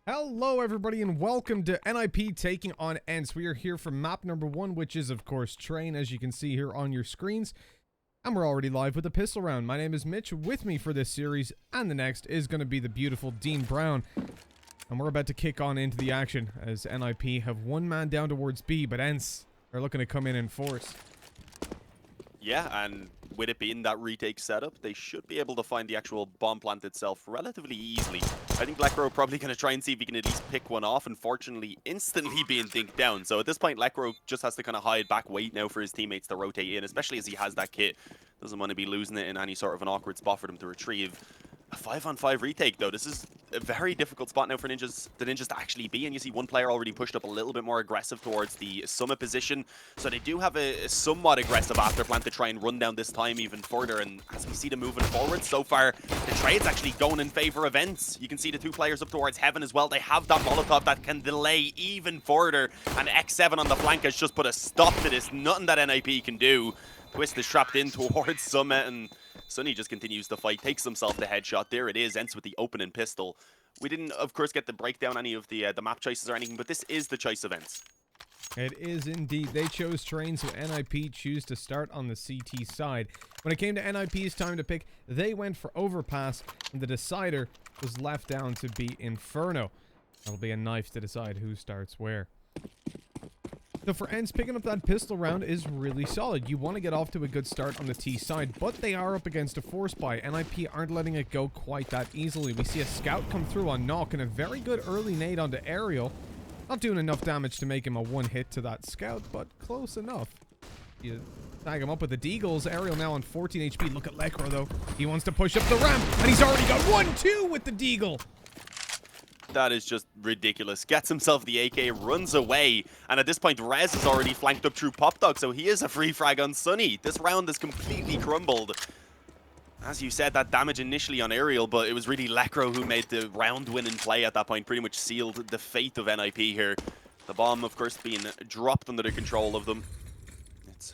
Hello everybody and welcome to NIP taking on ENCE. We are here for map number 1, which is of course Train, as you can see here on your screens. And we're already live with a pistol round. My name is Mitch. With me for this series and the next is going to be the beautiful Dean Brown. And we're about to kick on into the action as NIP have one man down towards B, but ENCE are looking to come in force. Yeah, and with it being that retake setup, they should be able to find the actual bomb plant itself relatively easily. I think Lekro probably going to try and see if he can at least pick one off, unfortunately instantly being dinked down. So at this point, Lekro just has to kind of hide back, wait now for his teammates to rotate in, especially as he has that kit. Doesn't want to be losing it in any sort of an awkward spot for them to retrieve. A 5-on-5 retake, though. This is a very difficult spot now for the Ninjas to actually be, and you see one player already pushed up a little bit more aggressive towards the summit position. So they do have a somewhat aggressive afterplant to try and run down this time even further, and as we see them moving forward, so far the trade's actually going in favor of ENCE. You can see the two players up towards Heaven as well. They have that Molotov that can delay even further, and X7 on the flank has just put a stop to this. Nothing that NIP can do. Twist is trapped in towards Summit, and Sunny just continues to fight, takes himself the headshot. There it is, ENCE with the opening pistol. We didn't, of course, get to break down any of the map choices or anything, but this is the choice of ENCE. It is indeed. They chose Train, so NIP choose to start on the CT side. When it came to NIP's time to pick, they went for Overpass, and the decider was left down to be Inferno. That'll be a knife to decide who starts where. So for ENCE, picking up that pistol round is really solid. You want to get off to a good start on the T side, but they are up against a force buy. NIP aren't letting it go quite that easily. We see a scout come through on knock and a very good early nade onto Aerial. Not doing enough damage to make him a one hit to that scout, but close enough. You tag him up with the deagles. Aerial now on 14 HP. Look at Lekro though. He wants to push up the ramp, and he's already got 1-2 with the deagle. That is just ridiculous. Gets himself the AK, runs away, and at this point, Rez is already flanked up through Pop Dog, so he is a free frag on Sunny. This round is completely crumbled. As you said, that damage initially on Aerial, but it was really Lekro who made the round-winning play at that point, pretty much sealed the fate of NIP here. The bomb, of course, being dropped under the control of them. It's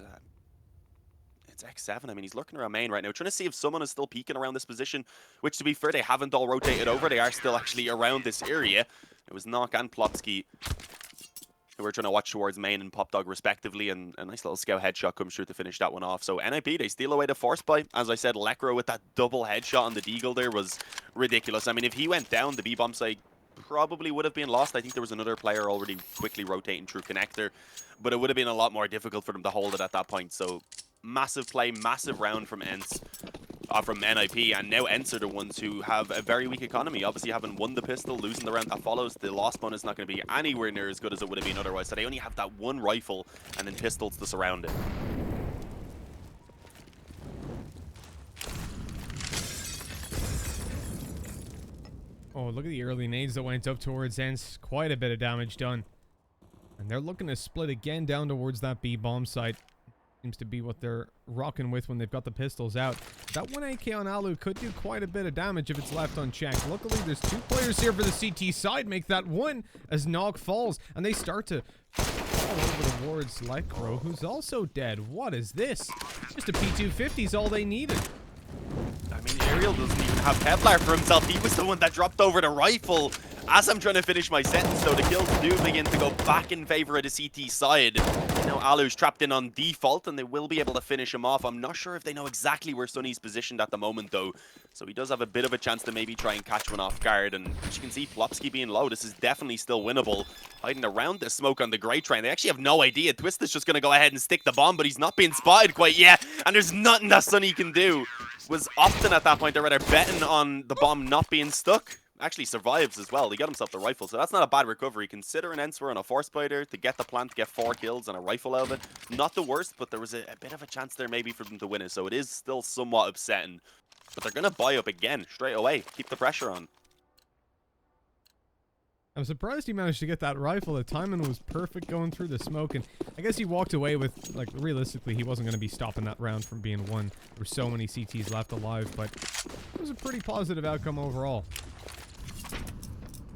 X7. I mean, he's lurking around main right now, trying to see if someone is still peeking around this position, which, to be fair, they haven't all rotated over. They are still actually around this area. It was Knock and Plopsky who were trying to watch towards main and Pop Dog, respectively, and a nice little scout headshot comes through to finish that one off. So NIP, they steal away the force buy. As I said, Lekro with that double headshot on the deagle there was ridiculous. I mean, if he went down, the B-bomb side probably would have been lost. I think there was another player already quickly rotating through connector, but it would have been a lot more difficult for them to hold it at that point. So massive play, massive round from ENCE, from NIP, and now ENCE are the ones who have a very weak economy. Obviously, having won the pistol, losing the round that follows, the loss bonus is not going to be anywhere near as good as it would have been otherwise. So they only have that one rifle and then pistols to surround it. Oh, look at the early nades that went up towards ENCE. Quite a bit of damage done. And they're looking to split again down towards that B-bomb site. Seems to be what they're rocking with when they've got the pistols out. That 1 AK on Alu could do quite a bit of damage if it's left unchecked. Luckily, there's two players here for the CT side. Make that one as Nog falls, and they start to fall over towards Lekro, who's also dead. What is this? Just a P250 is all they needed. I mean, Aerial doesn't even have Kevlar for himself. He was the one that dropped over the rifle. As I'm trying to finish my sentence, though, the kills do begin to go back in favor of the CT side. You know, Alu's trapped in on default, and they will be able to finish him off. I'm not sure if they know exactly where Sunny's positioned at the moment, though. So he does have a bit of a chance to maybe try and catch one off guard. And as you can see, Plopsky being low, this is definitely still winnable. Hiding around the smoke on the Grey Train. They actually have no idea. Twist is just going to go ahead and stick the bomb, but he's not being spotted quite yet. And there's nothing that Sunny can do. Was often at that point, they're rather betting on the bomb not being stuck. Actually survives as well. He got himself the rifle, so that's not a bad recovery considering ENCE were on a force spider to get the plant, get 4 kills and a rifle out of it. Not the worst, but there was a bit of a chance there maybe for them to win it, so it is still somewhat upsetting. But they're going to buy up again straight away. Keep the pressure on. I'm surprised he managed to get that rifle. The timing was perfect going through the smoke, and I guess he walked away with, like, realistically, he wasn't going to be stopping that round from being won. There were so many CTs left alive, but it was a pretty positive outcome overall.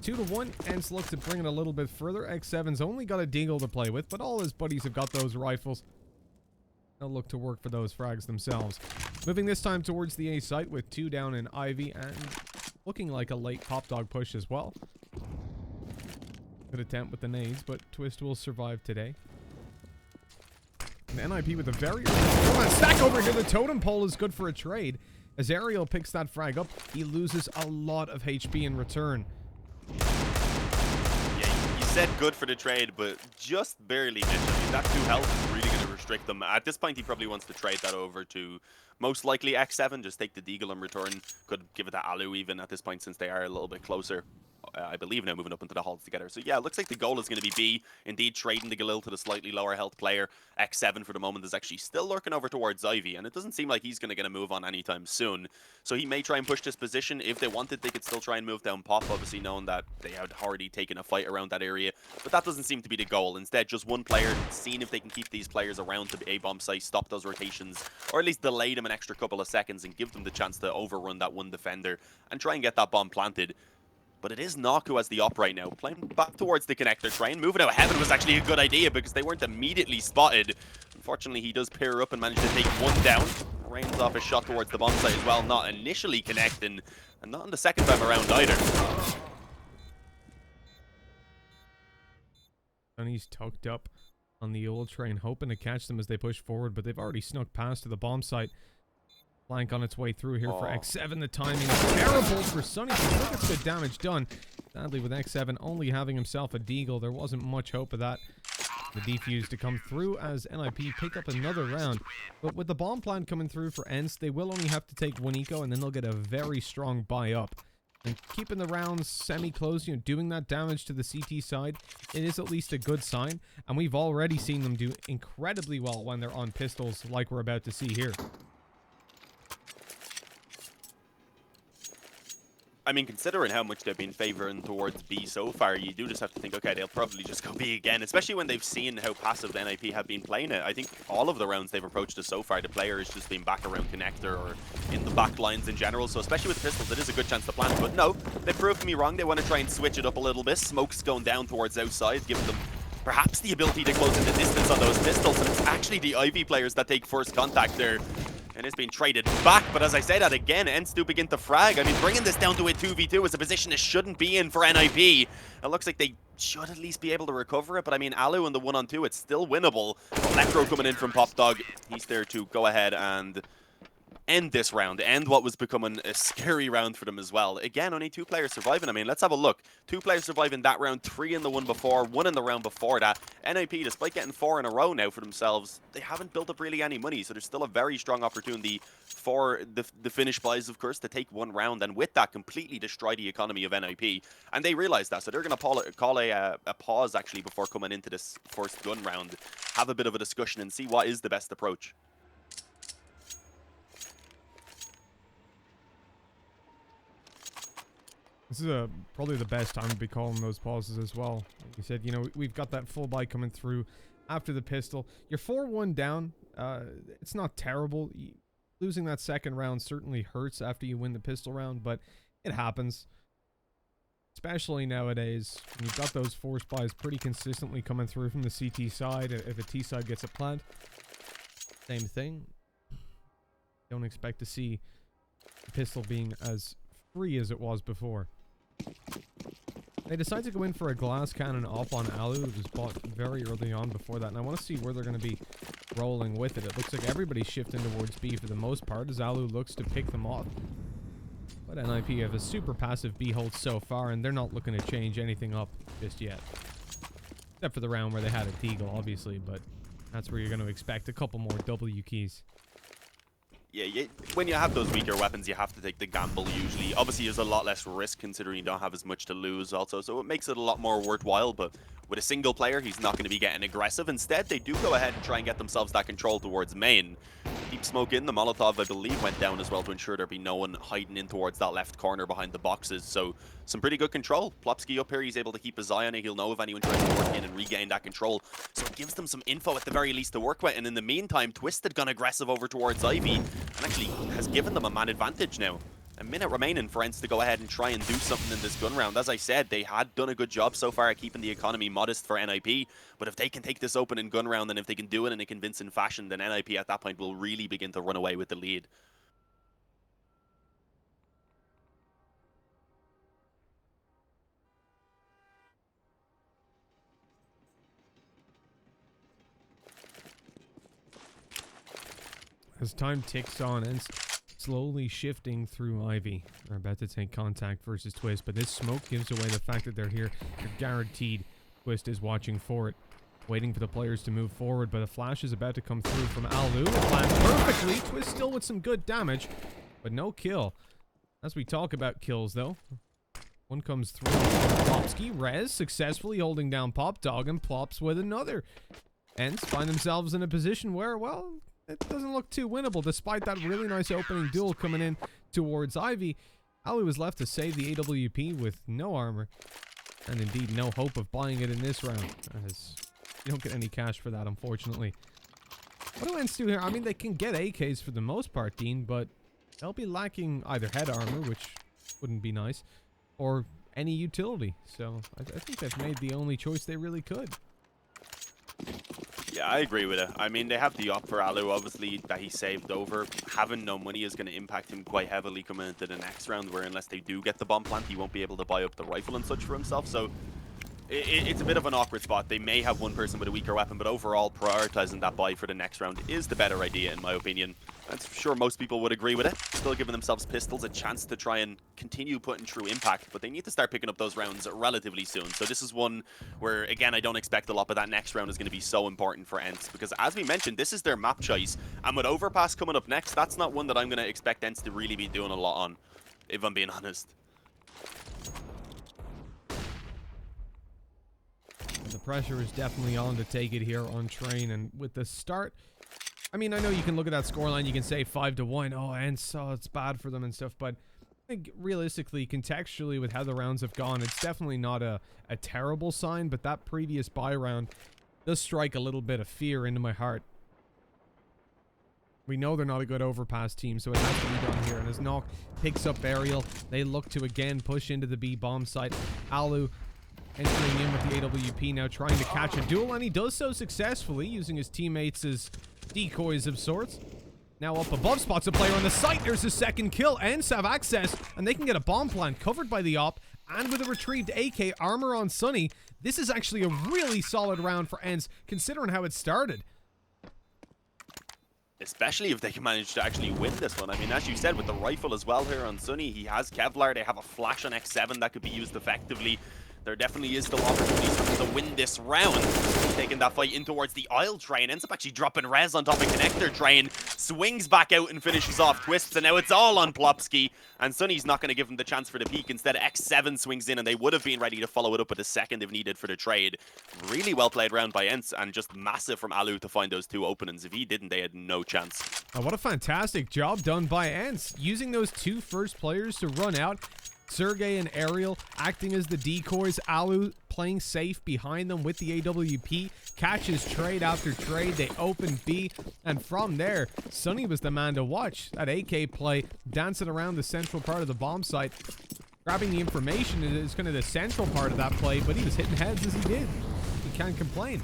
2-1, ENCE look to bring it a little bit further. X7's only got a deagle to play with, but all his buddies have got those rifles. They'll look to work for those frags themselves. Moving this time towards the A site with 2 down in Ivy, and looking like a late Pop Dog push as well. Good attempt with the nades, but Twist will survive today. And NIP with a very early stack over here. The totem pole is good for a trade. As Ariel picks that frag up, he loses a lot of HP in return. Yeah, you said good for the trade, but just barely missed. I mean, that 2 health is really going to restrict them. At this point, he probably wants to trade that over to most likely X7, just take the Deagle in return. Could give it to Alu even at this point, since they are a little bit closer. I believe now moving up into the halls together. So yeah, it looks like the goal is going to be B. Indeed, trading the Galil to the slightly lower health player. X7 for the moment is actually still lurking over towards Ivy, and it doesn't seem like he's going to get a move on anytime soon. So he may try and push this position. If they wanted, they could still try and move down Pop, obviously knowing that they had already taken a fight around that area. But that doesn't seem to be the goal. Instead, just one player, seeing if they can keep these players around to A bomb site, stop those rotations, or at least delay them an extra couple of seconds and give them the chance to overrun that one defender and try and get that bomb planted. But it is Nock who has the op right now, playing back towards the connector train. Moving out heaven was actually a good idea because they weren't immediately spotted. Unfortunately, he does pair up and manage to take one down. Rains off a shot towards the bomb site as well, not initially connecting, and not on the second time around either. And he's tucked up on the old train, hoping to catch them as they push forward, but they've already snuck past to the bomb site. Flank on its way through here for X7. The timing is terrible for Sunny. He still gets good damage done. Sadly, with X7 only having himself a Deagle, there wasn't much hope of that. The defuse to come through as NIP pick up another round. But with the bomb plant coming through for ENCE, they will only have to take one eco, and then they'll get a very strong buy up. And keeping the rounds semi-close, doing that damage to the CT side, it is at least a good sign. And we've already seen them do incredibly well when they're on pistols, like we're about to see here. I mean, considering how much they've been favoring towards B so far, you do just have to think, okay, they'll probably just go B again, especially when they've seen how passive NIP have been playing it. I think all of the rounds they've approached us so far, the player has just been back around connector or in the back lines in general, so especially with pistols, it is a good chance to plant. But no, they proved me wrong. They want to try and switch it up a little bit. Smoke's going down towards outside, giving them perhaps the ability to close in the distance on those pistols, and it's actually the Ivy players that take first contact there. And it's been traded back, but as I say that again, ENCE do begin to frag. I mean, bringing this down to a 2v2 is a position it shouldn't be in for NIP. It looks like they should at least be able to recover it, but I mean, Alu in the 1-on-2, it's still winnable. Electro coming in from Pop Dog. He's there to go ahead and end this round, end what was becoming a scary round for them as well. Again, only 2 players surviving. I mean, let's have a look. 2 players surviving that round, 3 in the one before, 1 in the round before that. NIP, despite getting 4 in a row now for themselves, they haven't built up really any money, so there's still a very strong opportunity for the Finnish boys, of course, to take 1 round, and with that, completely destroy the economy of NIP. And they realize that, so they're going to call a pause, actually, before coming into this first gun round, have a bit of a discussion and see what is the best approach. This is probably the best time to be calling those pauses as well. Like you said, we've got that full buy coming through after the pistol. You're 4-1 down. It's not terrible. Losing that second round certainly hurts after you win the pistol round, but it happens. Especially nowadays, when you've got those force buys pretty consistently coming through from the CT side. If a T side gets a plant, same thing. Don't expect to see the pistol being as free as it was before. They decide to go in for a glass cannon up on Alu. It was bought very early on before that, and I want to see where they're going to be rolling with it. It looks like everybody's shifting towards B for the most part, as Alu looks to pick them off. But NIP have a super passive B hold so far, and they're not looking to change anything up just yet. Except for the round where they had a Deagle, obviously, but that's where you're going to expect a couple more W keys. Yeah, when you have those weaker weapons, you have to take the gamble usually. Obviously, there's a lot less risk considering you don't have as much to lose also, so it makes it a lot more worthwhile, but with a single player, he's not going to be getting aggressive. Instead, they do go ahead and try and get themselves that control towards main. Keep smoke in. The Molotov, I believe, went down as well to ensure there be no one hiding in towards that left corner behind the boxes, so some pretty good control. Plopsky up here, he's able to keep his eye on it. He'll know if anyone tries to work in and regain that control, so it gives them some info at the very least to work with. And in the meantime, Twisted gone aggressive over towards Ivy and actually has given them a man advantage now. A minute remaining for ENCE to go ahead and try and do something in this gun round. As I said, they had done a good job so far at keeping the economy modest for NIP, but if they can take this open in gun round, and if they can do it in a convincing fashion, then NIP at that point will really begin to run away with the lead. as time ticks on, and slowly shifting through Ivy. They're about to take contact versus Twist, but this smoke gives away the fact that they're here. They're guaranteed. Twist is watching for it, waiting for the players to move forward, but a flash is about to come through from Alu. It lands perfectly. Twist still with some good damage, but no kill. As we talk about kills, though, one comes through. Plopsky, Rez successfully holding down Pop Dog, and Plops with another. ENCE find themselves in a position where, well, it doesn't look too winnable, despite that really nice opening duel coming in towards Ivy. Alu was left to save the AWP with no armor, and indeed no hope of buying it in this round, as you don't get any cash for that, unfortunately. What do ENCE do here? I mean, they can get AKs for the most part, Dean, but they'll be lacking either head armor, which wouldn't be nice, or any utility. So I think they've made the only choice they really could. Yeah, I agree with it. I mean, they have the op for Alu, obviously, that he saved over. Having no money is going to impact him quite heavily coming into the next round, where unless they do get the bomb plant, he won't be able to buy up the rifle and such for himself. So it's a bit of an awkward spot. They may have one person with a weaker weapon, but overall, prioritizing that buy for the next round is the better idea, in my opinion. I'm sure most people would agree with it. Still giving themselves pistols a chance to try and continue putting true impact, but they need to start picking up those rounds relatively soon. So this is one where, again, I don't expect a lot, but that next round is going to be so important for ENCE, because as we mentioned, this is their map choice. And with Overpass coming up next, that's not one that I'm going to expect ENCE to really be doing a lot on, if I'm being honest. The pressure is definitely on to take it here on Train, and with the start, I mean, I know you can look at that scoreline, you can say 5-1, oh, ENCE, oh, it's bad for them and stuff, but I think realistically, contextually, with how the rounds have gone, it's definitely not a terrible sign, but that previous buy round does strike a little bit of fear into my heart. We know they're not a good overpass team, so it has to be done here, and as Knock picks up Aerial, they look to again push into the B bomb site. Alu entering in with the AWP now, trying to catch a duel, and he does so successfully, using his teammates as decoys of sorts. Now up above, spots a player on the site. There's his second kill. ENCE have access, and they can get a bomb plant covered by the op, and with a retrieved AK, armor on Sunny. This is actually a really solid round for ENCE, considering how it started. Especially if they can manage to actually win this one. I mean, as you said, with the rifle as well here on Sunny, he has Kevlar. They have a flash on X7 that could be used effectively. There definitely is still opportunities for them to win this round. Taking that fight in towards the aisle. Train ends up actually dropping Rez on top of Connector. Train swings back out and finishes off Twists, and now it's all on Plopsky. And Sunny's not going to give him the chance for the peak. Instead, X7 swings in, and they would have been ready to follow it up with a second if needed for the trade. Really well played round by ENCE, and just massive from Alu to find those two openings. If he didn't, they had no chance. Oh, what a fantastic job done by ENCE, using those two first players to run out. Sergey and Aerial acting as the decoys. Alu playing safe behind them with the AWP. Catches trade after trade. They open B. And from there, Sunny was the man to watch. That AK play, dancing around the central part of the bomb site. Grabbing the information is kind of the central part of that play, but he was hitting heads as he did. He can't complain.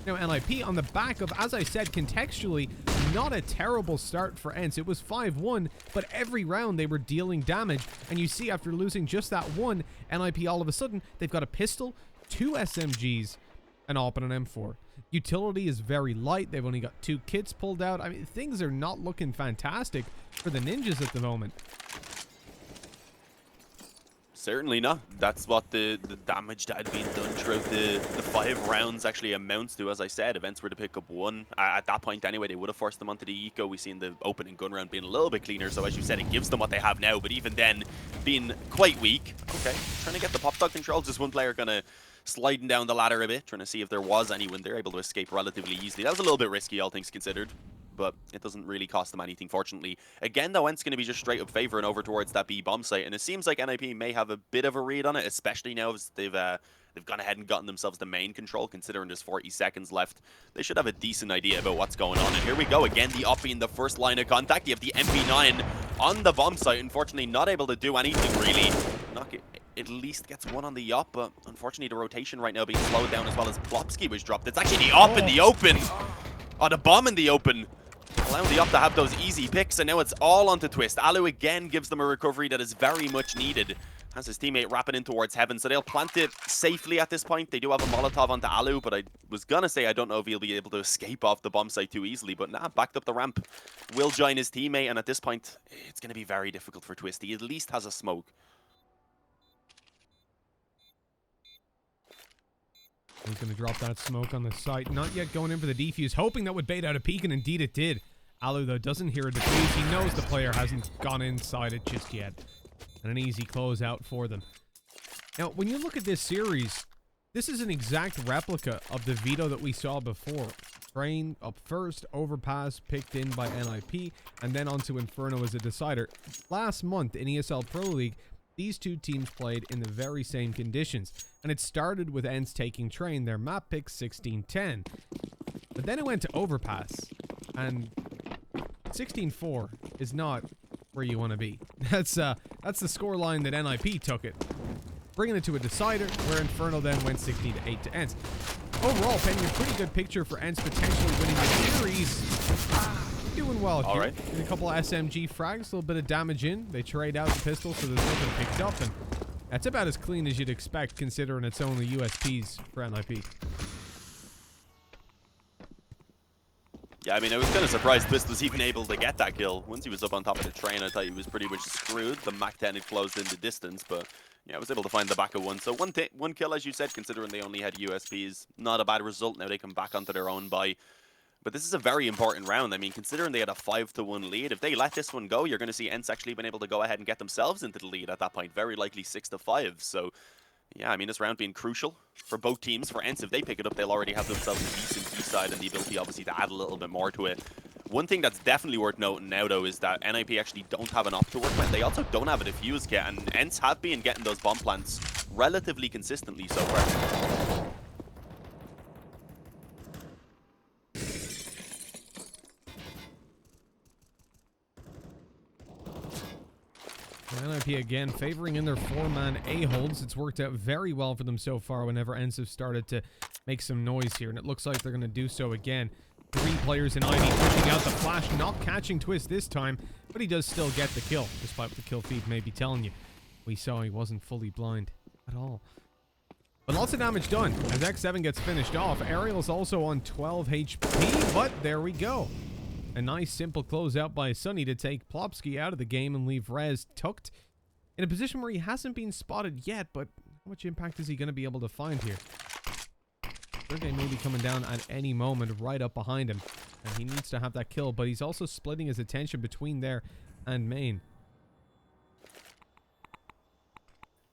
Now, NIP on the back of, as I said, contextually, not a terrible start for ENCE. It was 5-1, but every round they were dealing damage. And you see, after losing just that one, NIP all of a sudden, they've got a pistol, 2 SMGs, an AWP and an M4. Utility is very light. They've only got 2 kits pulled out. I mean, things are not looking fantastic for the Ninjas at the moment. Certainly not. That's what the damage that had been done throughout the 5 rounds actually amounts to. As I said, if ENCE were to pick up one, at that point anyway, they would have forced them onto the eco. We've seen the opening gun round being a little bit cleaner, so as you said, it gives them what they have now, but even then, being quite weak. Okay, trying to get the pop dog controls. Just one player gonna sliding down the ladder a bit, trying to see if there was anyone. They're able to escape relatively easily. That was a little bit risky, all things considered, but it doesn't really cost them anything, fortunately. Again, though, ENCE going to be just straight up favoring over towards that B bomb site, and it seems like NIP may have a bit of a read on it, especially now as they've gone ahead and gotten themselves the main control, considering there's 40 seconds left. They should have a decent idea about what's going on, and here we go again, the op being the first line of contact. You have the MP9 on the bomb site, unfortunately not able to do anything really. At least gets one on the op, but unfortunately the rotation right now being slowed down as well as Plopsky was dropped. It's actually the op in the open. Oh, the bomb in the open. Allowing the op to have those easy picks, and now it's all onto Twist. Alu again gives them a recovery that is very much needed. Has his teammate wrapping in towards heaven, so they'll plant it safely at this point. They do have a Molotov onto Alu, but I was gonna say I don't know if he'll be able to escape off the bomb site too easily, but nah, backed up the ramp. Will join his teammate, and at this point, it's gonna be very difficult for Twist. He at least has a smoke. He's going to drop that smoke on the site. Not yet going in for the defuse, hoping that would bait out a peek, and indeed it did. Alu, though, doesn't hear a defuse. He knows the player hasn't gone inside it just yet. And an easy closeout for them. Now, when you look at this series, this is an exact replica of the veto that we saw before. Train up first, overpass picked in by NIP, and then onto Inferno as a decider. Last month in ESL Pro League, these two teams played in the very same conditions, and it started with ENCE taking Train, their map pick 16-10. But then it went to overpass, and 16-4 is not where you want to be. That's the scoreline that NIP took it, bringing it to a decider, where Inferno then went 16-8 to ENCE. Overall, painting a pretty good picture for ENCE potentially winning the series. Doing well here. All right. A couple of SMG frags, a little bit of damage in. They trade out the pistol, so there's nothing picked up, and that's about as clean as you'd expect, considering it's only USPs for NIP. Yeah, I mean, I was kind of surprised Twist was even able to get that kill. Once he was up on top of the train, I thought he was pretty much screwed. The MAC-10 had closed in the distance, but yeah, I was able to find the back of one. So one kill, as you said, considering they only had USPs. Not a bad result. Now they come back onto their own buy. But this is a very important round. I mean, considering they had a 5-1 lead, if they let this one go, you're going to see ENCE actually been able to go ahead and get themselves into the lead at that point. Very likely 6-5. So, yeah, I mean, this round being crucial for both teams. For ENCE, if they pick it up, they'll already have themselves a decent B-side and the ability, obviously, to add a little bit more to it. One thing that's definitely worth noting now, though, is that NIP actually don't have an op to work with. They also don't have a defuse kit, and ENCE have been getting those bomb plants relatively consistently so far. NIP again favoring in their 4-man A-holds. It's worked out very well for them so far whenever ENCE have started to make some noise here, and it looks like they're going to do so again. 3 players in Ivy pushing out the flash, not catching Twist this time, but he does still get the kill, despite what the kill feed may be telling you. We saw he wasn't fully blind at all. But lots of damage done as X7 gets finished off. Ariel's also on 12 HP, but there we go. A nice simple closeout by Sunny to take Plopsky out of the game and leave Rez tucked in a position where he hasn't been spotted yet, but how much impact is he going to be able to find here? Sergey may be coming down at any moment right up behind him, and he needs to have that kill, but he's also splitting his attention between there and main.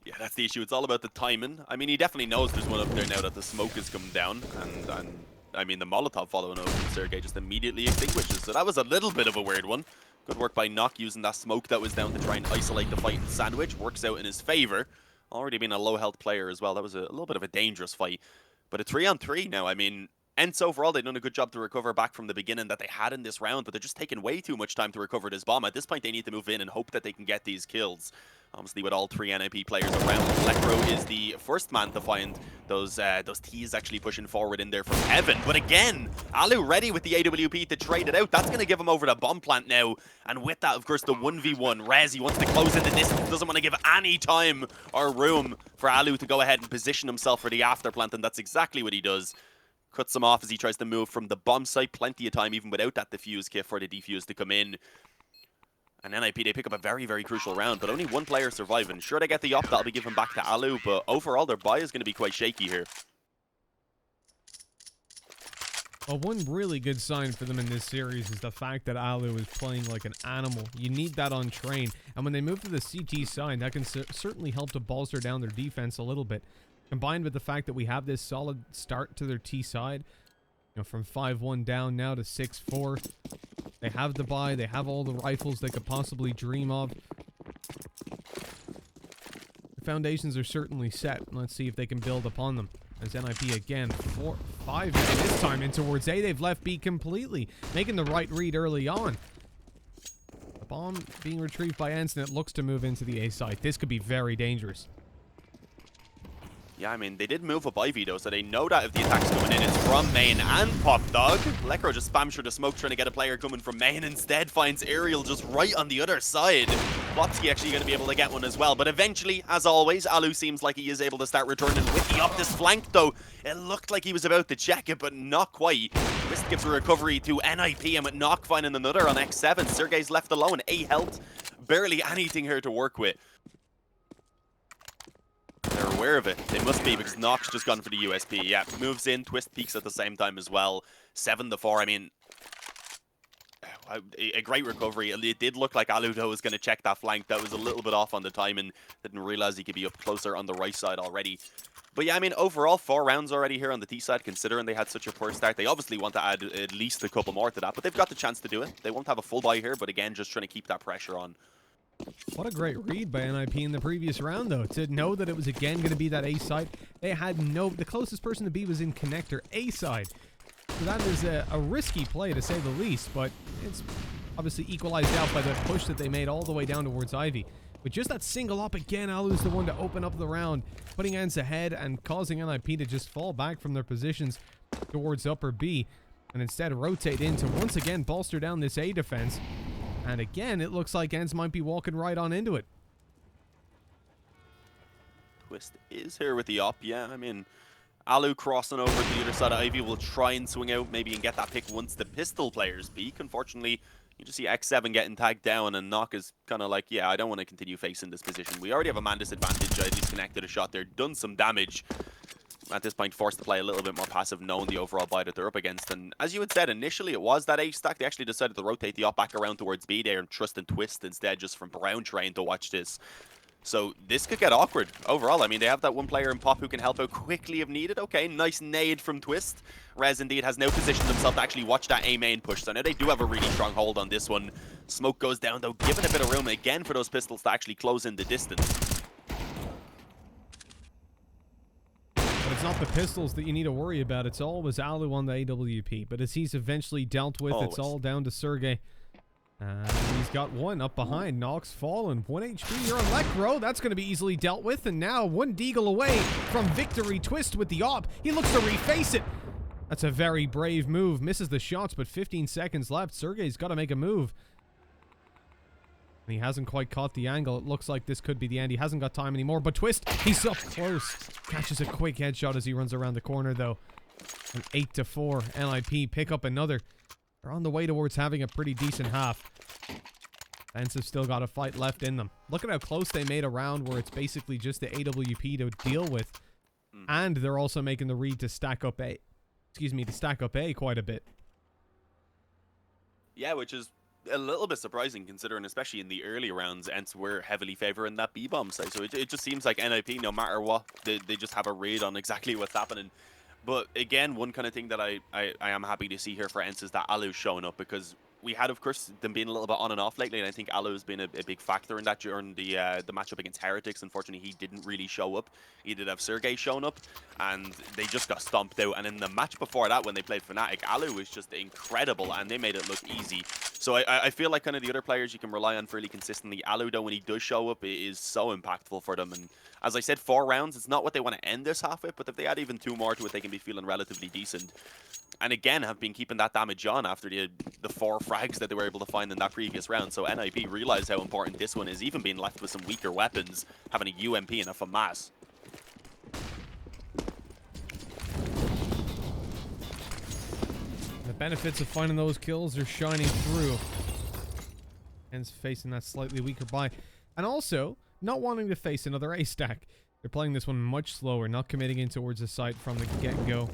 Yeah, that's the issue. It's all about the timing. I mean, he definitely knows there's one up there now that the smoke has come down, and I mean, the Molotov following over from Sergey just immediately extinguishes. So that was a little bit of a weird one. Good work by Nock using that smoke that was down to try and isolate the fight and sandwich. Works out in his favor. Already being a low health player as well. That was a little bit of a dangerous fight. But a 3-on-3 now. I mean, ENCE overall, they've done a good job to recover back from the beginning that they had in this round, but they're just taking way too much time to recover this bomb. At this point, they need to move in and hope that they can get these kills. Obviously, with all 3 NIP players around, Electro is the first man to find those T's actually pushing forward in there from heaven. But again, Alu ready with the AWP to trade it out. That's going to give him over to bomb plant now. And with that, of course, the 1v1. Rez, he wants to close in the distance. Doesn't want to give any time or room for Alu to go ahead and position himself for the after plant. And that's exactly what he does. Cuts him off as he tries to move from the bomb site. Plenty of time, even without that defuse kit, for the defuse to come in. And NIP, they pick up a very, very crucial round, but only 1 player surviving. Sure, they get the op, that'll be given back to Alu, but overall, their buy is going to be quite shaky here. Well, one really good sign for them in this series is the fact that Alu is playing like an animal. You need that on Train, and when they move to the CT side, that can certainly help to bolster down their defense a little bit. Combined with the fact that we have this solid start to their T side, you know, from 5-1 down now to 6-4. They have the buy, they have all the rifles they could possibly dream of. The foundations are certainly set. Let's see if they can build upon them. As NIP again, 4-5 this time in towards A. They've left B completely, making the right read early on. The bomb being retrieved by ENCE, and it looks to move into the A site. This could be very dangerous. Yeah, I mean, they did move up Ivy, though, so they know that if the attack's coming in, it's from main and Pop Dog. Lekro just spams through the smoke trying to get a player coming from main. Instead, finds Aerial just right on the other side. Botsky actually going to be able to get one as well. But eventually, as always, Alu seems like he is able to start returning with the up this flank, though. It looked like he was about to check it, but not quite. Twist gives a recovery to NIP, and with Knock finding another on X7. Sergey's left alone, 8 health. Barely anything here to work with. They're aware of it. They must be, because Knock's just gone for the USP. Yeah, moves in, Twist peaks at the same time as well. 7-4, I mean, a great recovery. It did look like Alu, though, was going to check that flank. That was a little bit off on the time and didn't realize he could be up closer on the right side already. But yeah, I mean, overall, 4 rounds already here on the T side, considering they had such a poor start. They obviously want to add at least a couple more to that, but they've got the chance to do it. They won't have a full buy here, but again, just trying to keep that pressure on. What a great read by NIP in the previous round, though, to know that it was again going to be that A side. They had the closest person to B was in connector A side. So that is a risky play, to say the least, but it's obviously equalized out by the push that they made all the way down towards Ivy. With just that single up again, Alu's the one to open up the round, putting ENCE ahead and causing NIP to just fall back from their positions towards upper B, and instead rotate in to once again bolster down this A defense. And again, it looks like ENCE might be walking right on into it. Twist is here with the op, yeah, I mean, Alu crossing over to the other side of Ivy will try and swing out maybe and get that pick once the pistol players peak. Unfortunately, you just see X7 getting tagged down, and Knock is kind of like, yeah, I don't want to continue facing this position. We already have a man disadvantage. At least connected a shot there, done some damage. At this point, forced to play a little bit more passive, knowing the overall buy that they're up against. And as you had said, initially it was that A stack. They actually decided to rotate the op back around towards B there and trust and Twist instead, just from Brown trying to watch this. So this could get awkward overall. I mean, they have that one player in Pop who can help out quickly if needed. Okay, nice nade from Twist. Rez indeed has now positioned himself to actually watch that A main push. So now they do have a really strong hold on this one. Smoke goes down though, giving a bit of room again for those pistols to actually close in the distance. But it's not the pistols that you need to worry about. It's always Alu on the AWP. But as he's eventually dealt with, it's all down to Sergey. He's got one up behind. Nox fallen. 1 HP here on Lecro. That's going to be easily dealt with. And now one deagle away from victory. Twist with the op. He looks to reface it. That's a very brave move. Misses the shots, but 15 seconds left. Sergey's got to make a move. And he hasn't quite caught the angle. It looks like this could be the end. He hasn't got time anymore. But Twist, he's up close. Catches a quick headshot as he runs around the corner, though. An 8-4. NIP pick up another. They're on the way towards having a pretty decent half. ENCE have still got a fight left in them. Look at how close they made a round where it's basically just the AWP to deal with. And they're also making the read to stack up A. Excuse me, to stack up A quite a bit. Yeah, which is a little bit surprising considering, especially in the early rounds, ENCE were heavily favoring that B-bomb side. So it just seems like NIP, no matter what, they just have a read on exactly what's happening. But again, one kind of thing that I am happy to see here for ENCE is that Alu's showing up, because we had, of course, them being a little bit on and off lately, and I think Alu has been a big factor in that during the matchup against Heretics. Unfortunately, he didn't really show up. He did have Sergey showing up, and they just got stomped out. And in the match before that, when they played Fnatic, Alu was just incredible, and they made it look easy. So I feel like kind of the other players you can rely on fairly consistently. Alu, though, when he does show up, it is so impactful for them. And as I said, 4 rounds, it's not what they want to end this half with, but if they add even 2 more to it, they can be feeling relatively decent. And again, have been keeping that damage on after the 4 frags that they were able to find in that previous round. So NIP realized how important this one is, even being left with some weaker weapons, having a UMP and a FAMAS. The benefits of finding those kills are shining through. ENCE facing that slightly weaker buy. And also, not wanting to face another A stack. They're playing this one much slower, not committing in towards the site from the get-go.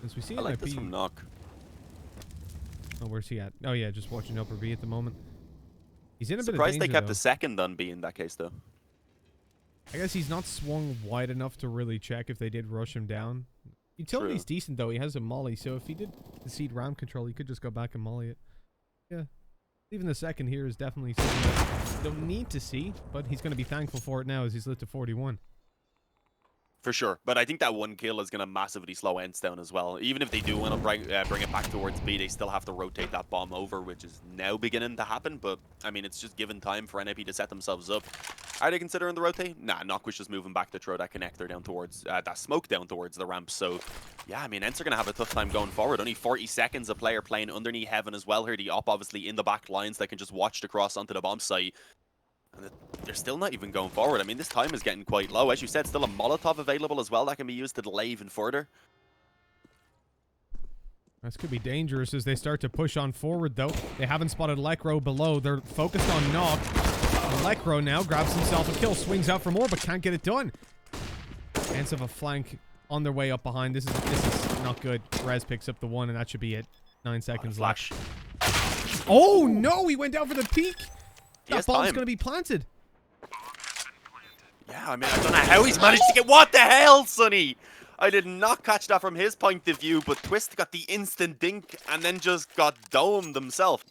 As we see, I like this from Knock. Oh, where's he at? Oh yeah, just watching upper B at the moment. He's in a bit of danger, Surprised they kept though. the second on B in that case, though. I guess he's not swung wide enough to really check if they did rush him down. Utility's decent, though. He has a molly, so if he did concede round control, he could just go back and molly it. Yeah. Even the second here is definitely something that you don't need to see, but he's going to be thankful for it now as he's lit to 41. For sure, but I think that one kill is going to massively slow ENCE down as well. Even if they do want to bring it back towards B, they still have to rotate that bomb over, which is now beginning to happen. But, I mean, it's just given time for NIP to set themselves up. Are they considering the rotate? Nah, Nock was just moving back to throw that connector down towards, that smoke down towards the ramp. So, yeah, I mean, ENCE are going to have a tough time going forward. Only 40 seconds, a player playing underneath Heaven as well here. The op, obviously, in the back lines that can just watch across onto the bomb site. And they're still not even going forward. I mean, this time is getting quite low. As you said, still a Molotov available as well that can be used to delay even further. This could be dangerous as they start to push on forward, though. They haven't spotted Lecro below. They're focused on Nock. Lecro now grabs himself a kill, swings out for more, but can't get it done. ENCE have a flank on their way up behind. This is not good. Rez picks up the one, and that should be it. 9 seconds left. Oh, no! He went down for the peak! That bomb's going to be planted. Yeah, I mean, I don't know how he's managed to get... What the hell, Sonny? I did not catch that from his point of view, but Twist got the instant dink and then just got domed himself.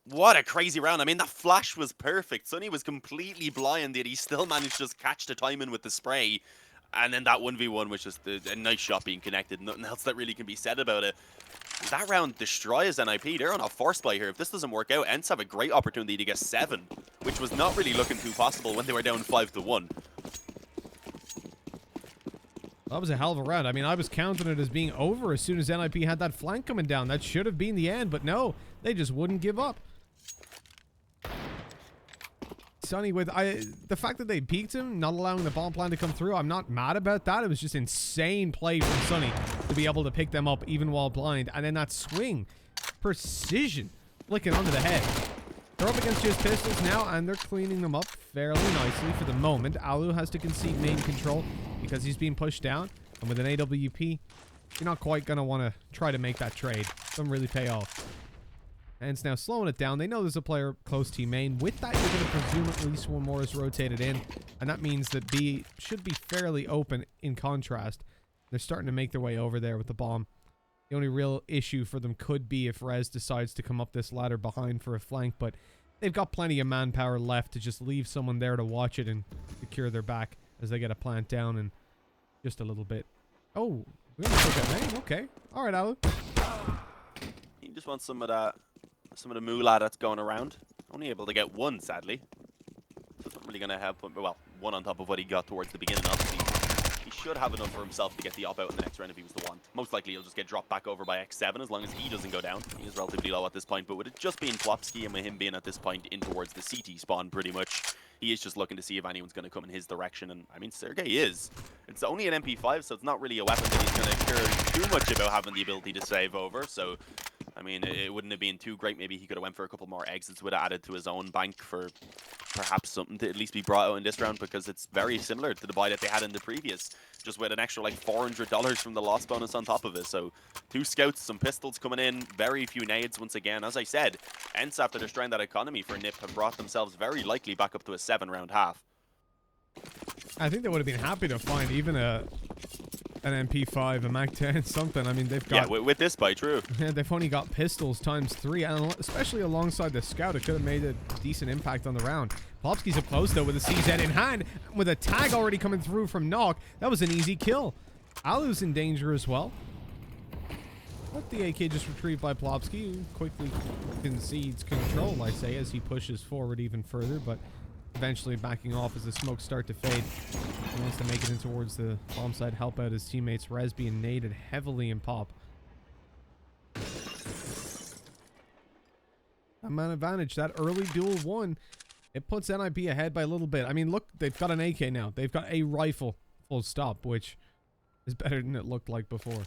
What a crazy round. I mean, that flash was perfect. Sonny was completely blinded. He still managed to just catch the timing with the spray. And then that 1v1 was just a nice shot being connected. Nothing else that really can be said about it. That round destroys NIP. They're on a force buy here. If this doesn't work out, ENCE have a great opportunity to get 7, which was not really looking too possible when they were down 5-1. That was a hell of a round. I mean, I was counting it as being over as soon as NIP had that flank coming down. That should have been the end, but no, they just wouldn't give up. Sonny, with the fact that they peeked him, not allowing the bomb plan to come through, I'm not mad about that. It was just insane play from Sonny to be able to pick them up even while blind. And then that swing, precision, flicking onto the head. They're up against just pistols now, and they're cleaning them up fairly nicely for the moment. Alu has to concede main control because he's being pushed down. And with an AWP, you're not quite going to want to try to make that trade. Doesn't really pay off. And it's now slowing it down. They know there's a player close to main. With that, you're going to presume at least one more is rotated in. And that means that B should be fairly open in contrast. They're starting to make their way over there with the bomb. The only real issue for them could be if Rez decides to come up this ladder behind for a flank. But they've got plenty of manpower left to just leave someone there to watch it and secure their back as they get a plant down in just a little bit. Oh, we're going to look at main. Okay. All right, Alu. He just wants some of that. Some of the moolah that's going around. Only able to get one, sadly. So it's not really going to help him. Well, one on top of what he got towards the beginning, obviously. He should have enough for himself to get the op out in the next round if he was the one. Most likely he'll just get dropped back over by X7 as long as he doesn't go down. He is relatively low at this point, but with it just being Plopsky and with him being at this point in towards the CT spawn pretty much, he is just looking to see if anyone's going to come in his direction. And, I mean, Sergey is. It's only an MP5, so it's not really a weapon that he's going to care too much about having the ability to save over. So, I mean, it wouldn't have been too great. Maybe he could have went for a couple more exits, would have added to his own bank for perhaps something to at least be brought out in this round, because it's very similar to the buy that they had in the previous, just with an extra like $400 from the loss bonus on top of it. So 2 scouts, some pistols coming in, very few nades once again. As I said, ENCE, after destroying that economy for NIP, have brought themselves very likely back up to a 7-round half. I think they would have been happy to find even an MP5, a Mac-10, something. I mean, they've got... Yeah, with this buy, true. Yeah, they've only got pistols ×3, and especially alongside the scout, it could have made a decent impact on the round. Plopsky's up close, though, with a CZ in hand, with a tag already coming through from Nock. That was an easy kill. Alu's in danger as well. But the AK just retrieved by Plopsky, who quickly concedes control, I say, as he pushes forward even further, but eventually backing off as the smokes start to fade. He wants to make it in towards the bomb side, help out his teammates. Rez being naded heavily in pop. That man advantage, that early duel 1, it puts NIP ahead by a little bit. I mean, look, they've got an AK now. They've got a rifle, full stop, which is better than it looked like before.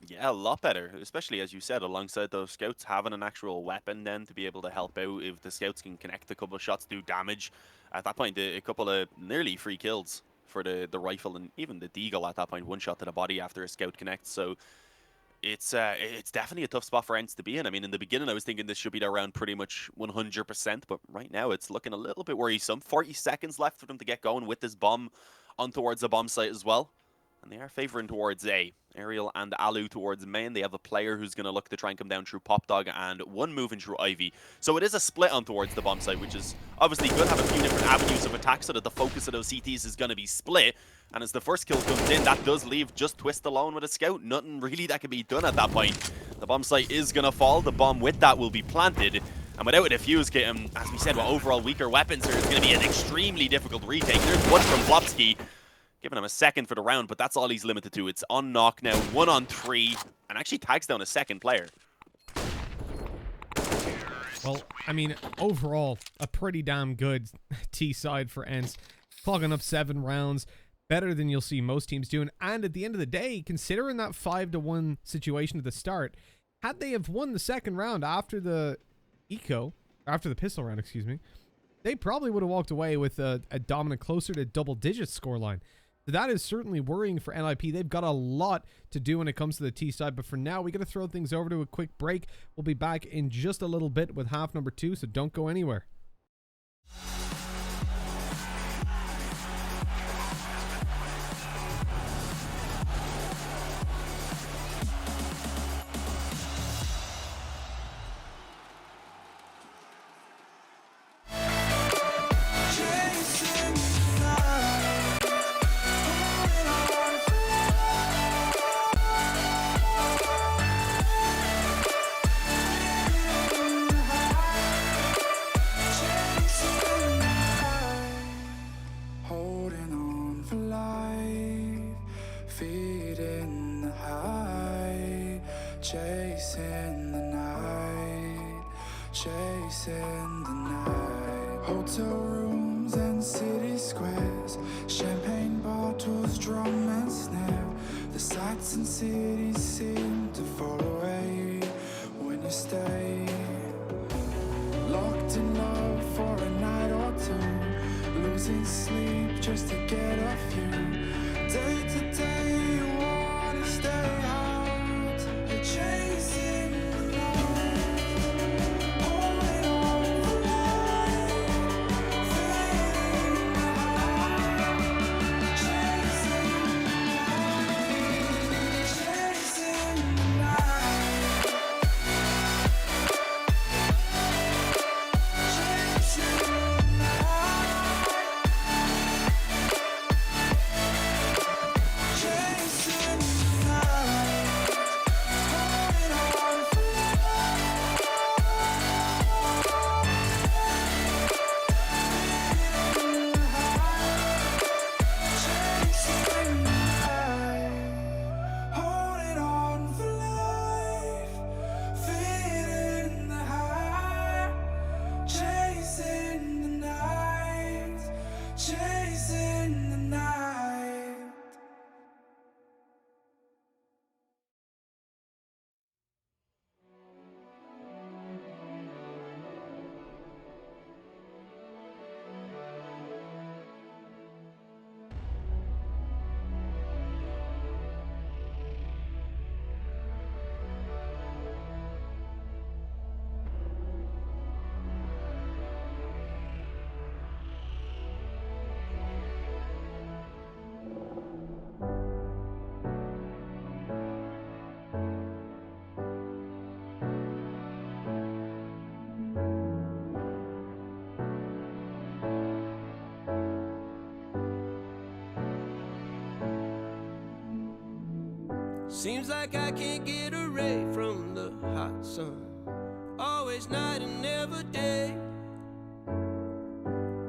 Yeah, a lot better, especially as you said, alongside those scouts having an actual weapon then to be able to help out. If the scouts can connect a couple of shots, do damage. At that point, a couple of nearly free kills for the rifle, and even the deagle at that point, 1 shot to the body after a scout connects. So it's definitely a tough spot for ENCE to be in. I mean, in the beginning, I was thinking this should be around pretty much 100%, but right now it's looking a little bit worrisome. 40 seconds left for them to get going with this bomb on towards the bomb site as well. And they are favoring towards A. Ariel and Alu towards main. They have a player who's going to look to try and come down through Pop Dog and one moving through Ivy. So it is a split on towards the bomb site, which is obviously good. Have a few different avenues of attack. attack so that the focus of those CTs is going to be split. And as the first kill comes in, that does leave just Twist alone with a scout. Nothing really that can be done at that point. The bomb site is going to fall. The bomb with that will be planted. And without a defuse kit, as we said, with overall weaker weapons here, it's going to be an extremely difficult retake. There's one from Plopsky, giving him a second for the round, but that's all he's limited to. It's on knock now, 1 on 3, and actually tags down a second player. Well, I mean, overall, a pretty damn good T side for ENCE. Clogging up 7 rounds, better than you'll see most teams doing. And at the end of the day, considering that 5-1 situation at the start, had they have won the second round after the after the pistol round, excuse me, they probably would have walked away with a dominant closer to double-digit scoreline. So that is certainly worrying for NIP. They've got a lot to do when it comes to the T side, but for now, we got to throw things over to a quick break. We'll be back in just a little bit with half number 2, so don't go anywhere. Chasing the night, chasing the night. Hotel rooms and city squares, champagne bottles, drum and snare. The sights and cities seem to fall away when you stay. Locked in love for a night or two, losing sleep just to get a few. Day to day you wanna stay out, you're chasing the night, holding on for life, fading out, chasing the night, chasing the night. Seems like I can't get away from the hot sun. Always night and never day.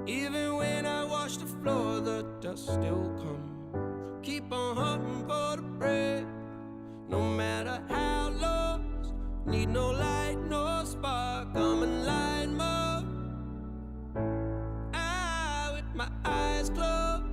Even when I wash the floor, the dust still comes. Keep on hunting for the bread. No matter how lost, need no light, no spark. I'm in line mode. With my eyes closed.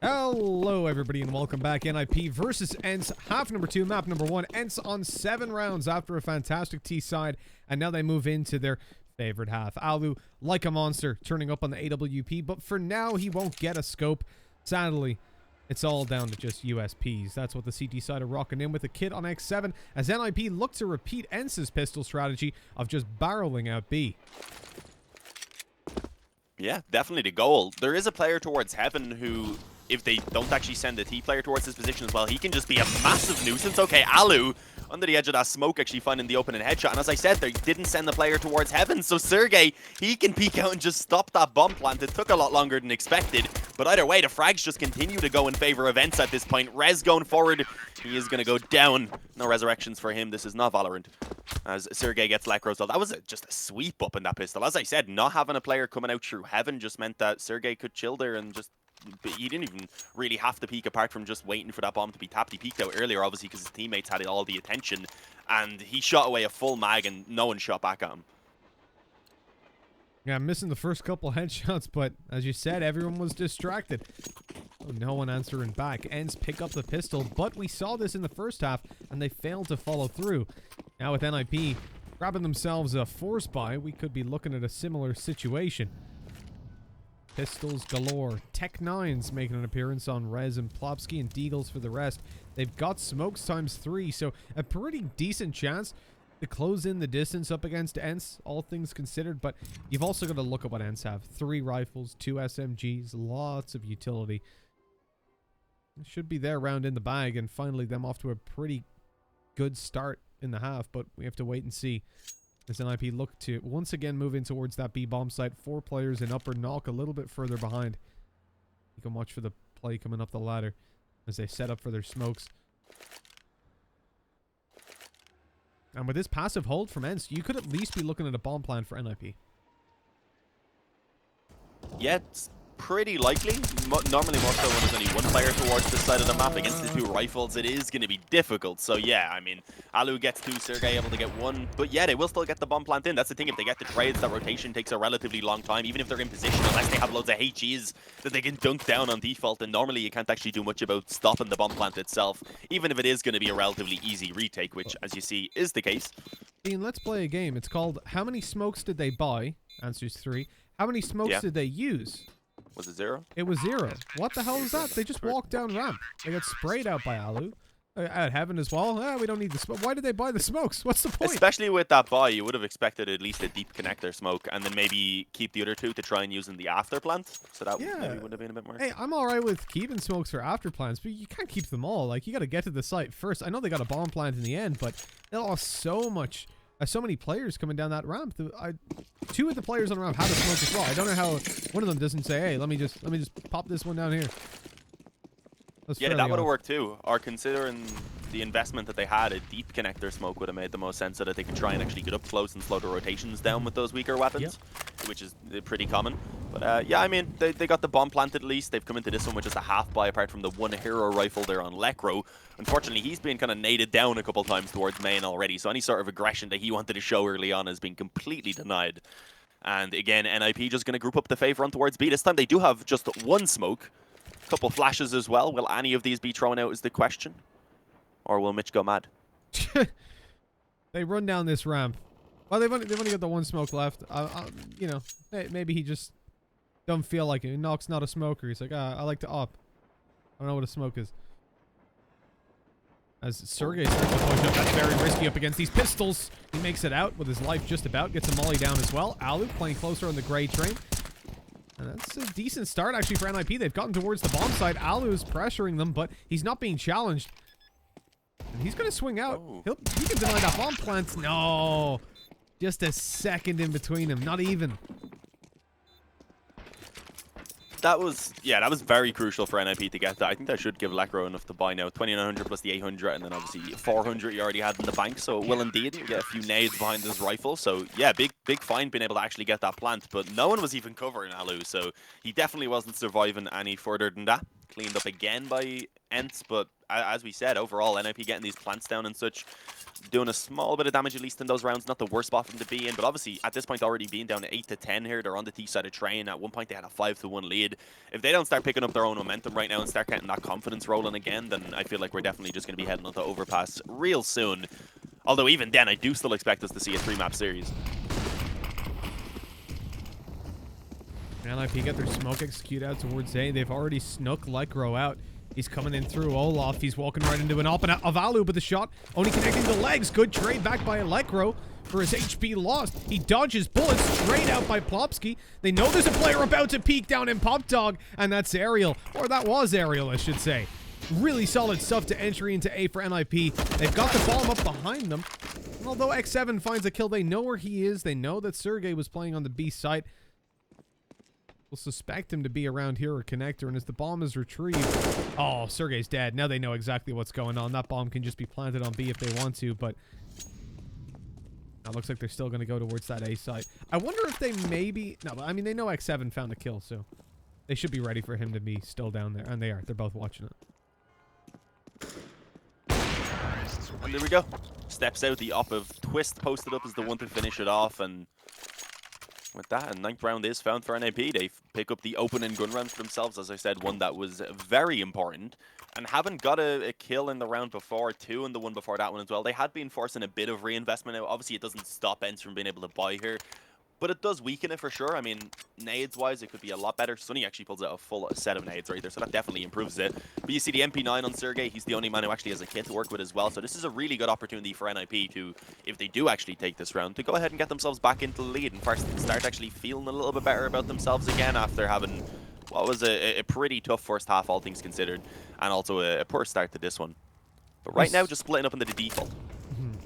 Hello everybody and welcome back. NIP versus ENCE, half number 2, map number 1. ENCE on 7 rounds after a fantastic T side, and now they move into their favorite half. Alu, like a monster, turning up on the AWP, but for now he won't get a scope. Sadly, It's all down to just USPs. That's what the CT side are rocking in with a kit on X7 as NIP look to repeat ENCE's pistol strategy of just barreling out B. Yeah, definitely the goal. There is a player towards Heaven who, if they don't actually send the T player towards his position as well, he can just be a massive nuisance. Okay, Alu under the edge of that smoke actually finding the open and headshot. And as I said, they didn't send the player towards Heaven. So Sergey, he can peek out and just stop that bomb plant. It took a lot longer than expected. But either way, the frags just continue to go in favor of ENCE at this point. Rez going forward. He is going to go down. No resurrections for him. This is not Valorant. As Sergey gets Lekro's. That was just a sweep up in that pistol. As I said, not having a player coming out through Heaven just meant that Sergey could chill there and just... He didn't even really have to peek apart from just waiting for that bomb to be tapped. He peeked out earlier, obviously, because his teammates had all the attention. And he shot away a full mag and no one shot back at him. Yeah, missing the first couple headshots, but as you said, everyone was distracted. Oh, no one answering back. ENCE pick up the pistol, but we saw this in the first half, and they failed to follow through. Now with NIP grabbing themselves a force buy, we could be looking at a similar situation. Pistols galore. Tech9's making an appearance on Rez and Plopsky and Deagles for the rest. They've got smokes ×3, so a pretty decent chance to close in the distance up against ENCE, all things considered. But you've also got to look at what ENCE have. 3 rifles, 2 SMGs, lots of utility. It should be their round in the bag, and finally them off to a pretty good start in the half, but we have to wait and see. As NIP look to once again move in towards that B bomb site. 4 players in upper knock, a little bit further behind. You can watch for the play coming up the ladder as they set up for their smokes. And with this passive hold from ENCE, you could at least be looking at a bomb plan for NIP. Yeah, it's pretty likely. Normally more so when there's only one player towards this side of the map. Against the 2 rifles, it is going to be difficult. So yeah, I mean, Alu gets 2, Sergey able to get 1. But yeah, they will still get the bomb plant in. That's the thing. If they get the trades, that rotation takes a relatively long time. Even if they're in position, unless they have loads of HEs that they can dunk down on default. And normally you can't actually do much about stopping the bomb plant itself. Even if it is going to be a relatively easy retake, which as you see is the case. Ian, let's play a game. It's called How Many Smokes Did They Buy? Answer's 3. How many smokes did they use? Was it 0? It was 0. What the hell was that? They just walked down ramp. They got sprayed out by Alu. At Heaven as well. We don't need the smoke. Why did they buy the smokes? What's the point? Especially with that buy, you would have expected at least a deep connector smoke, and then maybe keep the other 2 to try and use in the after plant. So that maybe would have been a bit more. Hey, I'm alright with keeping smokes for after plants, but you can't keep them all. Like, you got to get to the site first. I know they got a bomb plant in the end, but they lost so much. So many players coming down that ramp. 2 of the players on the ramp had a smoke as well. I don't know how one of them doesn't say, "Hey, let me just pop this one down here." Yeah, that would have worked too. Or considering the investment that they had, a deep connector smoke would have made the most sense so that they could try and actually get up close and slow the rotations down with those weaker weapons, which is pretty common. But yeah, I mean, they got the bomb planted at least. They've come into this one with just a half buy apart from the 1 hero rifle there on Lekro. Unfortunately, he's been kind of naded down a couple times towards main already, so any sort of aggression that he wanted to show early on has been completely denied. And again, NIP just going to group up the favor on towards B. This time they do have just 1 smoke. Couple flashes as well. Will any of these be thrown out is the question? Or will Mitch go mad? They run down this ramp. Well, they've only got the 1 smoke left. You know, maybe he just don't feel like it. Nock's not a smoker. He's like, I like to op. I don't know what a smoke is. As Sergey starts to push up, that's very risky up against these pistols. He makes it out with his life just about. Gets a molly down as well. Alu playing closer on the gray train. And that's a decent start, actually, for NIP. They've gotten towards the bomb site. Alu's pressuring them, but he's not being challenged. And he's going to swing out. He can deny that bomb plant. No. Just a second in between them. Not even. That was very crucial for NIP to get that. I think that should give Lekro enough to buy now. 2,900 plus the 800, and then obviously 400 he already had in the bank, so it will indeed get a few nades behind his rifle. So yeah, big find being able to actually get that plant, but no one was even covering Alu, so he definitely wasn't surviving any further than that. Cleaned up again by ENCE, but as we said, overall, NIP getting these plants down and such, doing a small bit of damage at least in those rounds. Not the worst spot for them to be in, but obviously at this point already being down to 8 to 10 here. They're on the T side of train. At one point they had a 5-1 lead. If they don't start picking up their own momentum right now and start getting that confidence rolling again, then I feel like we're definitely just going to be heading onto overpass real soon. Although even then, I do still expect us to see a 3-map series. NIP get their smoke execute out towards A. They've already snuck Lekro out. He's coming in through Olaf. He's walking right into an op of Alu, but the shot only connecting the legs. Good trade back by Electro for his HP lost. He dodges bullets straight out by Plopsky. They know there's a player about to peek down in Pop Dog, and that's Ariel. Or that was Ariel, I should say. Really solid stuff to entry into A for NIP. They've got the bomb up behind them. And although X7 finds a kill, they know where he is. They know that Sergey was playing on the B site. We'll suspect him to be around here or connector, and as the bomb is retrieved... Oh, Sergey's dead. Now they know exactly what's going on. That bomb can just be planted on B if they want to, but... It looks like they're still going to go towards that A site. I wonder if they maybe... No, I mean, they know X7 found a kill, so... They should be ready for him to be still down there. And they are. They're both watching it. And there we go. Steps out the op of Twist, posted up as the one to finish it off, and... With that, a 9th round is found for NIP. They pick up the opening gun round for themselves. As I said, one that was very important. And haven't got a kill in the round before, 2 in the one before that one as well. They had been forcing a bit of reinvestment now. Obviously, it doesn't stop ENCE from being able to buy here. But it does weaken it for sure. I mean, nades-wise, it could be a lot better. Sunny actually pulls out a full set of nades right there, so that definitely improves it. But you see the MP9 on Sergey. He's the only man who actually has a kit to work with as well. So this is a really good opportunity for NIP to, if they do actually take this round, to go ahead and get themselves back into the lead and first start actually feeling a little bit better about themselves again after having what was a pretty tough first half, all things considered, and also a poor start to this one. But right now, just splitting up into the default.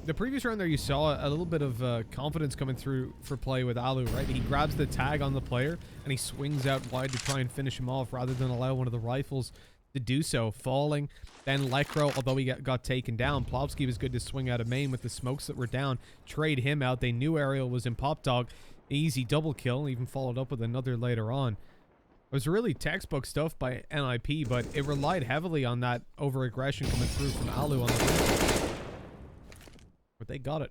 The previous round there, you saw a little bit of confidence coming through for play with Alu, right? He grabs the tag on the player, and he swings out wide to try and finish him off rather than allow one of the rifles to do so. Falling, then Lekro, although he got taken down. Plopsky was good to swing out of main with the smokes that were down. Trade him out. They knew Ariel was in Pop Dog. Easy double kill, even followed up with another later on. It was really textbook stuff by NIP, but it relied heavily on that over-aggression coming through from Alu on the wing. But they got it.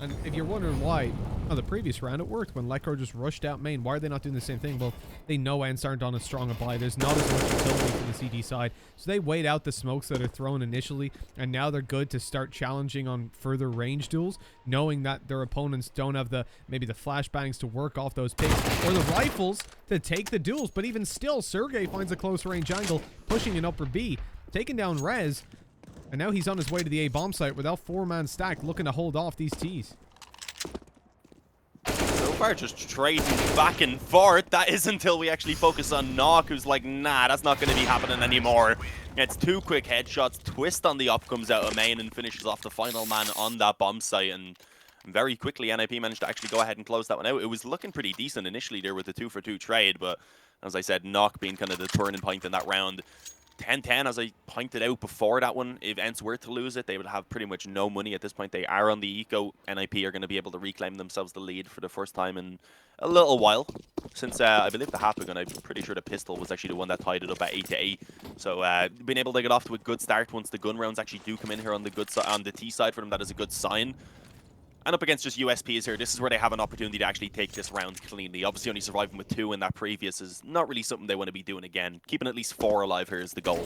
And if you're wondering why, on the previous round it worked when Lekro just rushed out main. Why are they not doing the same thing? Well, they know ENCE aren't on as strong a buy. There's not as much utility from the CD side. So they wait out the smokes that are thrown initially, and now they're good to start challenging on further range duels, knowing that their opponents don't have maybe the flashbangs to work off those picks, or the rifles to take the duels. But even still, Sergey finds a close range angle, pushing an upper B, taking down Rez. And now he's on his way to the A bomb site without 4-man stack, looking to hold off these T's. So far, just trading back and forth. That is until we actually focus on Knock, who's like, nah, that's not going to be happening anymore. It's 2 quick headshots. Twist on the op comes out of main and finishes off the final man on that bomb site. And very quickly, NIP managed to actually go ahead and close that one out. It was looking pretty decent initially there with the 2-for-2 trade, but as I said, Knock being kind of the turning point in that round. 10-10, as I pointed out before that one, if ENCE were to lose it, they would have pretty much no money at this point. They are on the eco. NIP are going to be able to reclaim themselves the lead for the first time in a little while. Since, I believe the Hapugun, I'm pretty sure the pistol was actually the one that tied it up at 8-8. So, being able to get off to a good start once the gun rounds actually do come in here on the good on the T side for them, that is a good sign. And up against just USPs here, this is where they have an opportunity to actually take this round cleanly. Obviously, only surviving with 2 in that previous is not really something they want to be doing again. Keeping at least 4 alive here is the goal.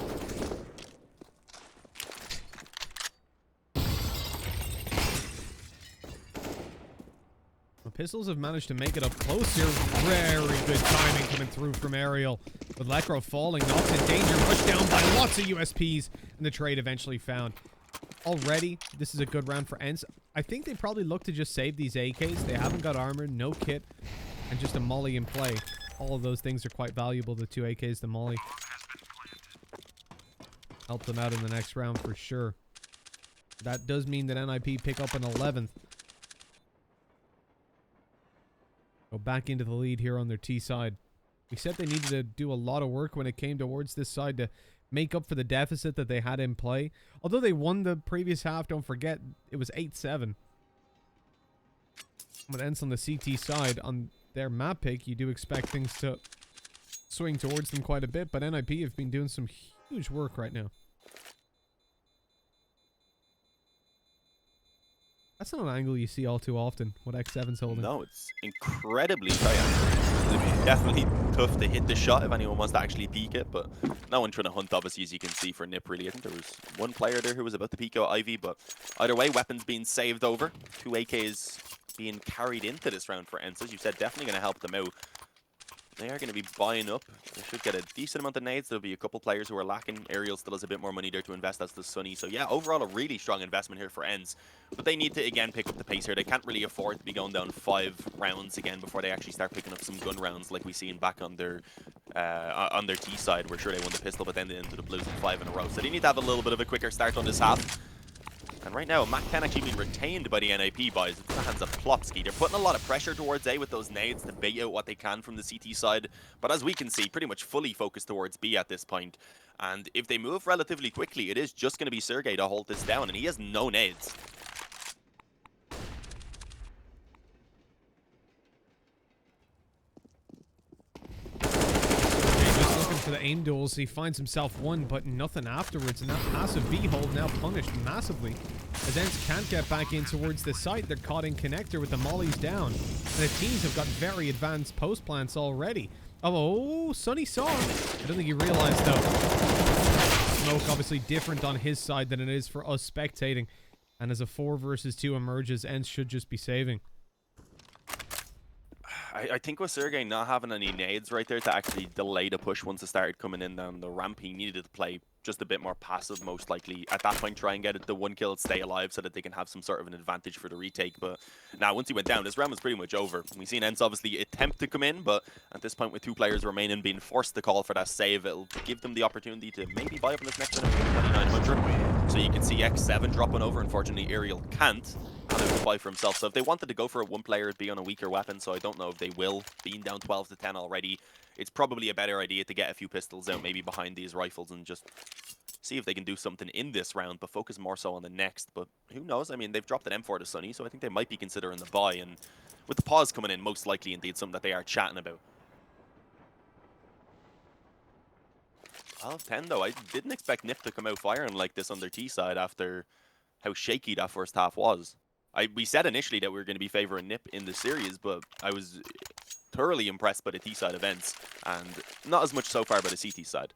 The Pistols have managed to make it up close here. Very good timing coming through from Ariel. With Lekro falling, Knox in danger, pushed down by lots of USPs, and the trade eventually found. Already, this is a good round for ENCE. I think they probably look to just save these AKs. They haven't got armor, no kit, and just a molly in play. All of those things are quite valuable, the 2 AKs, the molly. Help them out in the next round for sure. That does mean that NIP pick up an 11th. Go back into the lead here on their T side. We said they needed to do a lot of work when it came towards this side to make up for the deficit that they had in play. Although they won the previous half, don't forget, it was 8-7. With ENCE on the CT side, on their map pick, you do expect things to swing towards them quite a bit, but NIP have been doing some huge work right now. That's not an angle you see all too often, what X7's holding. No, it's incredibly tight. It's definitely tough to hit the shot if anyone wants to actually peek it, but no one trying to hunt, obviously, as you can see for Nip, really. I think there was one player there who was about to peek out Ivy, but either way, weapons being saved over. 2 AKs being carried into this round for ENCE, as you said, definitely going to help them out. They are going to be buying up. They should get a decent amount of nades. There'll be a couple players who are lacking. Ariel still has a bit more money there to invest. That's the Sunny. So yeah, overall a really strong investment here for ENCE. But they need to, again, pick up the pace here. They can't really afford to be going down 5 rounds again before they actually start picking up some gun rounds like we seen back on their T side. We're sure they won the pistol, but then they ended up losing 5 in a row. So they need to have a little bit of a quicker start on this half. And right now, Mac 10 actually being retained by the NIP boys. It's the hands of Plopsky. They're putting a lot of pressure towards A with those nades to bait out what they can from the CT side. But as we can see, pretty much fully focused towards B at this point. And if they move relatively quickly, it is just going to be Sergey to hold this down. And he has no nades. For the aim duels, he finds himself one, but nothing afterwards, and that passive B hold now punished massively. As ENCE can't get back in towards the site, they're caught in connector with the mollies down, and the teams have got very advanced post plants already. Oh, Sunny saw him. I don't think he realized though. Smoke obviously different on his side than it is for us spectating, and as a 4 versus 2 emerges, ENCE should just be saving. I think with Sergey not having any nades right there to actually delay the push once it started coming in down the ramp, he needed to play just a bit more passive, most likely. At that point, try and get it the 1 kill, stay alive so that they can have some sort of an advantage for the retake. But now, once he went down, this round was pretty much over. We've seen ENCE obviously attempt to come in, but at this point, with 2 players remaining, being forced to call for that save, it'll give them the opportunity to maybe buy up on this next one at 2,900. So you can see X7 dropping over. Unfortunately, Ariel can't. And it will buy for himself. So if they wanted to go for a 1 player, it'd be on a weaker weapon. So I don't know if they will. Being down 12 to 10 already, it's probably a better idea to get a few pistols out, maybe behind these rifles, and just see if they can do something in this round, but focus more so on the next. But who knows? I mean, they've dropped an M4 to Sunny, so I think they might be considering the buy. And with the pause coming in, most likely indeed something that they are chatting about. 12-10 though. I didn't expect NIP to come out firing like this on their T side after how shaky that first half was. We said initially that we were going to be favoring NIP in the series, but I was thoroughly impressed by the T side events, and not as much so far by the CT side.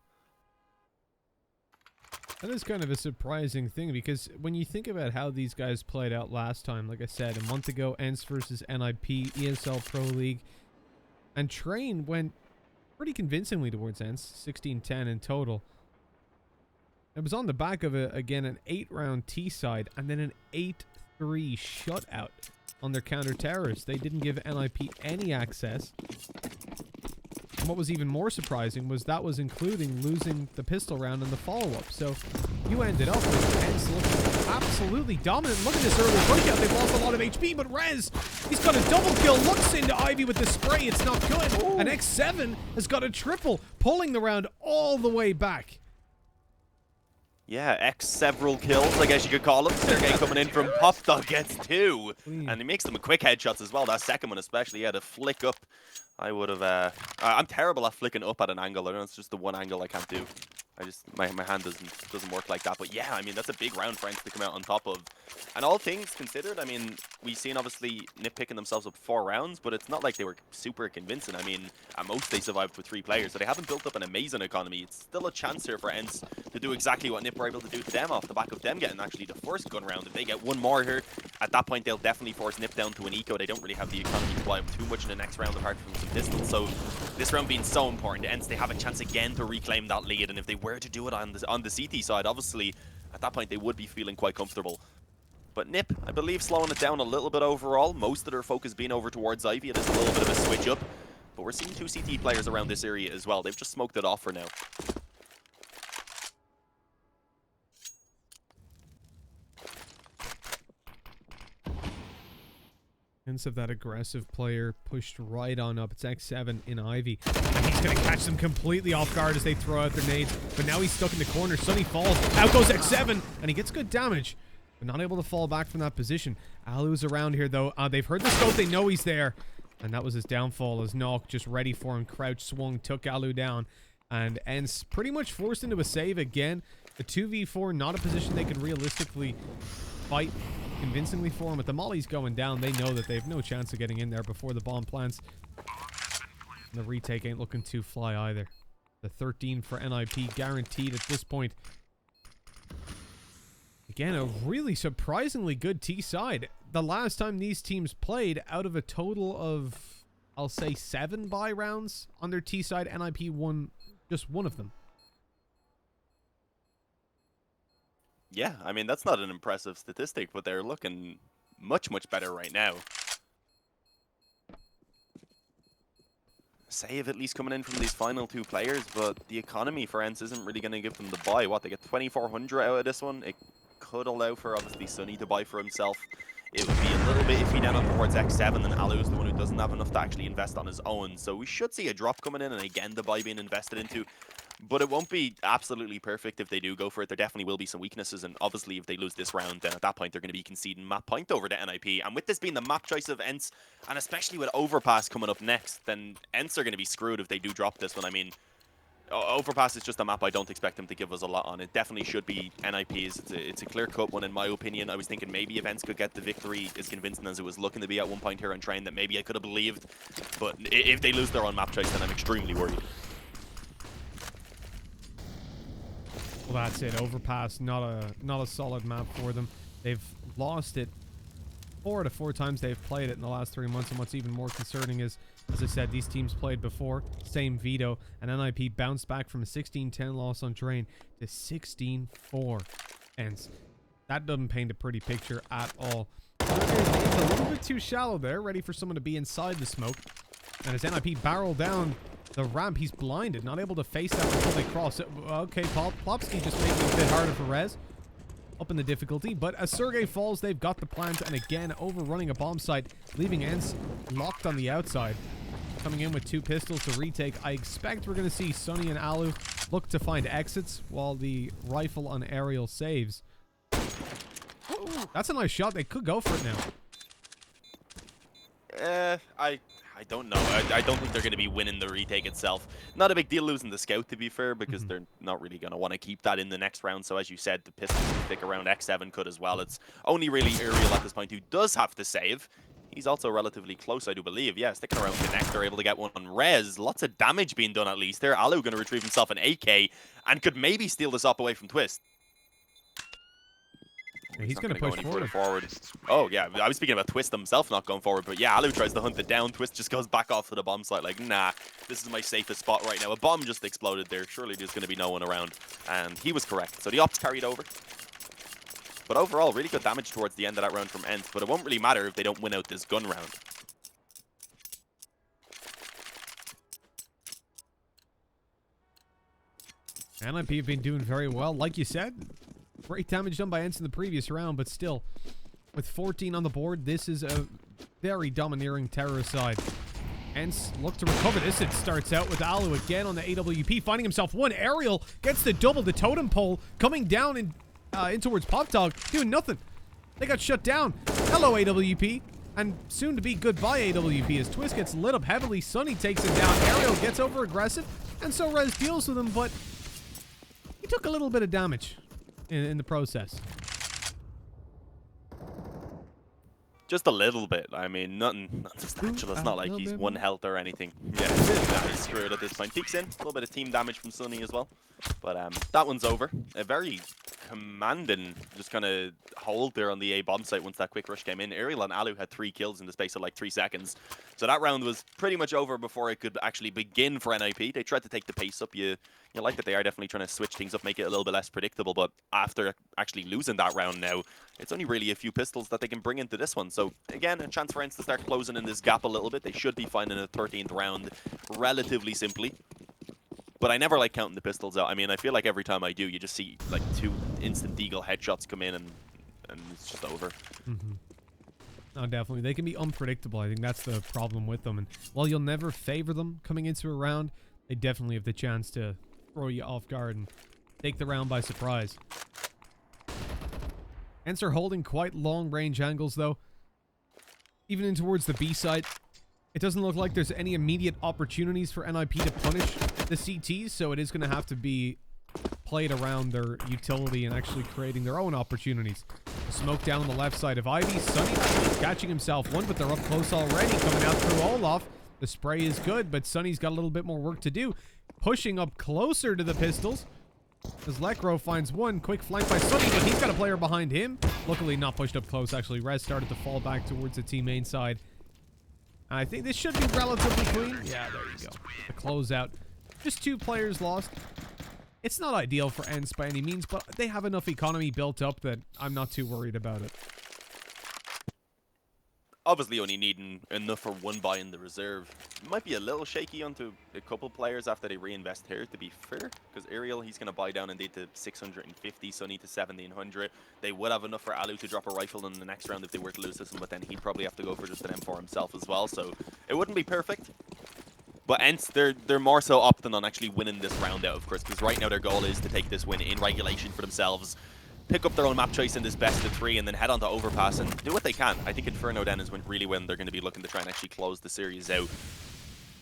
That is kind of a surprising thing, because when you think about how these guys played out last time, like I said, a month ago, ENCE versus NIP, ESL Pro League, and Train went pretty convincingly towards ENCE, 16-10 in total. It was on the back of, again, an 8-round T side, and then an 8-3 shutout on their counter-terrorists. They didn't give NIP any access. And what was even more surprising was that was including losing the pistol round in the follow-up. So you ended up with ENCE looking absolutely dominant. Look at this early breakout. They've lost a lot of HP, but Rez, he's got a double kill. Looks into Ivy with the spray. It's not good. Ooh. And X7 has got a triple, pulling the round all the way back. Yeah, X several kills, I guess you could call it. Sergey coming in from Pop Dog gets 2. And he makes them quick headshots as well. That second one especially, yeah, the flick up. I would have, I'm terrible at flicking up at an angle. I know it's just the one angle I can't do. I just, my hand doesn't work like that. But yeah, I mean, that's a big round for ENCE to come out on top of. And all things considered, I mean, we've seen obviously NIP picking themselves up 4 rounds, but it's not like they were super convincing. I mean, at most they survived with 3 players, so they haven't built up an amazing economy. It's still a chance here for ENCE to do exactly what NIP were able to do to them off the back of them getting actually the first gun round. If they get 1 more here, at that point they'll definitely force NIP down to an eco. They don't really have the economy to buy up too much in the next round apart from some pistols. So this round being so important to ENCE, they have a chance again to reclaim that lead. And if they were to do it on the CT side, obviously at that point they would be feeling quite comfortable. But NIP, I believe, slowing it down a little bit overall. Most of their focus being over towards Ivy. It is a little bit of a switch up. But we're seeing 2 CT players around this area as well. They've just smoked it off for now. Hints of that aggressive player pushed right on up. It's X7 in Ivy. And he's going to catch them completely off guard as they throw out their nades. But now he's stuck in the corner. Sunny falls. Out goes X7. And he gets good damage, but not able to fall back from that position. Alu's around here, though. They've heard the scope. They know he's there. And that was his downfall as Nok just ready for him. Crouch swung, took Alu down. And ENCE pretty much forced into a save again. The 2v4, not a position they can realistically fight convincingly for him. With the mollies going down, they know that they have no chance of getting in there before the bomb plants. And the retake ain't looking too fly either. The 13 for NIP guaranteed at this point. Again, a really surprisingly good T side. The last time these teams played, out of a total of I'll say 7 buy rounds on their T side. NIP won just one of them. Yeah, I mean, that's not an impressive statistic, but they're looking much, much better right now. Save at least coming in from these final 2 players, but the economy for ENCE isn't really going to give them the buy. What, they get 2,400 out of this one? It could allow for, obviously, Sunny to buy for himself. It would be a little bit iffy down up towards X7, and Alu is the one who doesn't have enough to actually invest on his own. So we should see a drop coming in, and again, the buy being invested into. But it won't be absolutely perfect if they do go for it. There definitely will be some weaknesses, and obviously if they lose this round, then at that point they're going to be conceding map point over to NIP. And with this being the map choice of ENCE, and especially with Overpass coming up next, then ENCE are going to be screwed if they do drop this one. I mean, Overpass is just a map I don't expect them to give us a lot on. It definitely should be NIP's. It's a clear-cut one in my opinion. I was thinking maybe if ENCE could get the victory, as convincing as it was looking to be at one point here on Train, that maybe I could have believed. But if they lose their own map choice, then I'm extremely worried. Well, that's it. Overpass, not a solid map for them. They've lost it 4 out of 4 times they've played it in the last 3 months. And what's even more concerning is, as I said, these teams played before. Same veto. And NIP bounced back from a 16-10 loss on Train to 16-4. ENCE. That doesn't paint a pretty picture at all. It's a little bit too shallow there, ready for someone to be inside the smoke. And as NIP barrel down the ramp, he's blinded, not able to face that until they cross it. Okay, Plopsky just making it a bit harder for Rez. Up in the difficulty, but as Sergey falls, they've got the plant, and again, overrunning a bomb site, leaving ENCE locked on the outside. Coming in with 2 pistols to retake. I expect we're going to see Sunny and Alu look to find exits, while the rifle on aerial saves. Ooh, that's a nice shot. They could go for it now. I don't know. I don't think they're going to be winning the retake itself. Not a big deal losing the scout, to be fair, because they're not really going to want to keep that in the next round. So as you said, the pistols can stick around. X7 could as well. It's only really Uriel at this point who does have to save. He's also relatively close, I do believe. Yeah, sticking around Connect, they're able to get one on Rez. Lots of damage being done at least there. Alu going to retrieve himself an AK and could maybe steal this up away from Twist. He's going to push forward. Oh, yeah. I was speaking about Twist himself not going forward. But yeah, Alu tries to hunt it down. Twist just goes back off to the bomb site like, nah, this is my safest spot right now. A bomb just exploded there. Surely there's going to be no one around. And he was correct. So the ops carried over. But overall, really good damage towards the end of that round from ENCE. But it won't really matter if they don't win out this gun round. NIP have been doing very well. Like you said, great damage done by ENCE in the previous round, but still, with 14 on the board, this is a very domineering terror side. ENCE look to recover this. It starts out with Alu again on the AWP, finding himself one. Aerial gets the double, the totem pole, coming down in towards Pop Dog, doing nothing. They got shut down. Hello, AWP. And soon to be goodbye, AWP, as Twist gets lit up heavily. Sunny takes him down. Aerial gets over aggressive, and so Rez deals with him, but he took a little bit of damage in the process. Just a little bit. I mean, nothing substantial. It's not like he's 1 health or anything. Yeah, he's screwed at this point. Peeks in. A little bit of team damage from Sunny as well. But that one's over. A very commanding just kind of hold there on the A bomb site once that quick rush came in. Ariel and Alu had 3 kills in the space of like 3 seconds. So that round was pretty much over before it could actually begin for NIP. They tried to take the pace up. You like that they are definitely trying to switch things up, make it a little bit less predictable. But after actually losing that round now, it's only really a few pistols that they can bring into this one. So again, a chance for ENCE to start closing in this gap a little bit. They should be finding a 13th round relatively simply. But I never like counting the pistols out. I mean, I feel like every time I do, you just see like 2 instant deagle headshots come in and it's just over. No, definitely. They can be unpredictable. I think that's the problem with them. And while you'll never favor them coming into a round, they definitely have the chance to throw you off guard and take the round by surprise. ENCE are holding quite long range angles though. Even in towards the B site, it doesn't look like there's any immediate opportunities for NIP to punish the CTs, so it is going to have to be played around their utility and actually creating their own opportunities. The smoke down on the left side of Ivy. Sunny catching himself one, but they're up close already, coming out through Olaf. The spray is good, but Sunny's got a little bit more work to do. Pushing up closer to the pistols. As Lekro finds one, quick flank by Sunny, but he's got a player behind him. Luckily not pushed up close, actually. Rez started to fall back towards the team main side. I think this should be relatively clean. Yeah, there you go. The closeout. Just 2 players lost. It's not ideal for ENCE by any means, but they have enough economy built up that I'm not too worried about it. Obviously only needing enough for 1 buy in the reserve. Might be a little shaky onto a couple players after they reinvest here, to be fair. Because Ariel, he's going to buy down indeed to 650, Sunny to 1700. They would have enough for Alu to drop a rifle in the next round if they were to lose this one, but then he'd probably have to go for just an M4 himself as well. So it wouldn't be perfect. But ENCE, they're more so opting on actually winning this round out, of course, because right now their goal is to take this win in regulation for themselves, pick up their own map choice in this best of 3, and then head on to Overpass and do what they can. I think Inferno then is really when they're going to be looking to try and actually close the series out.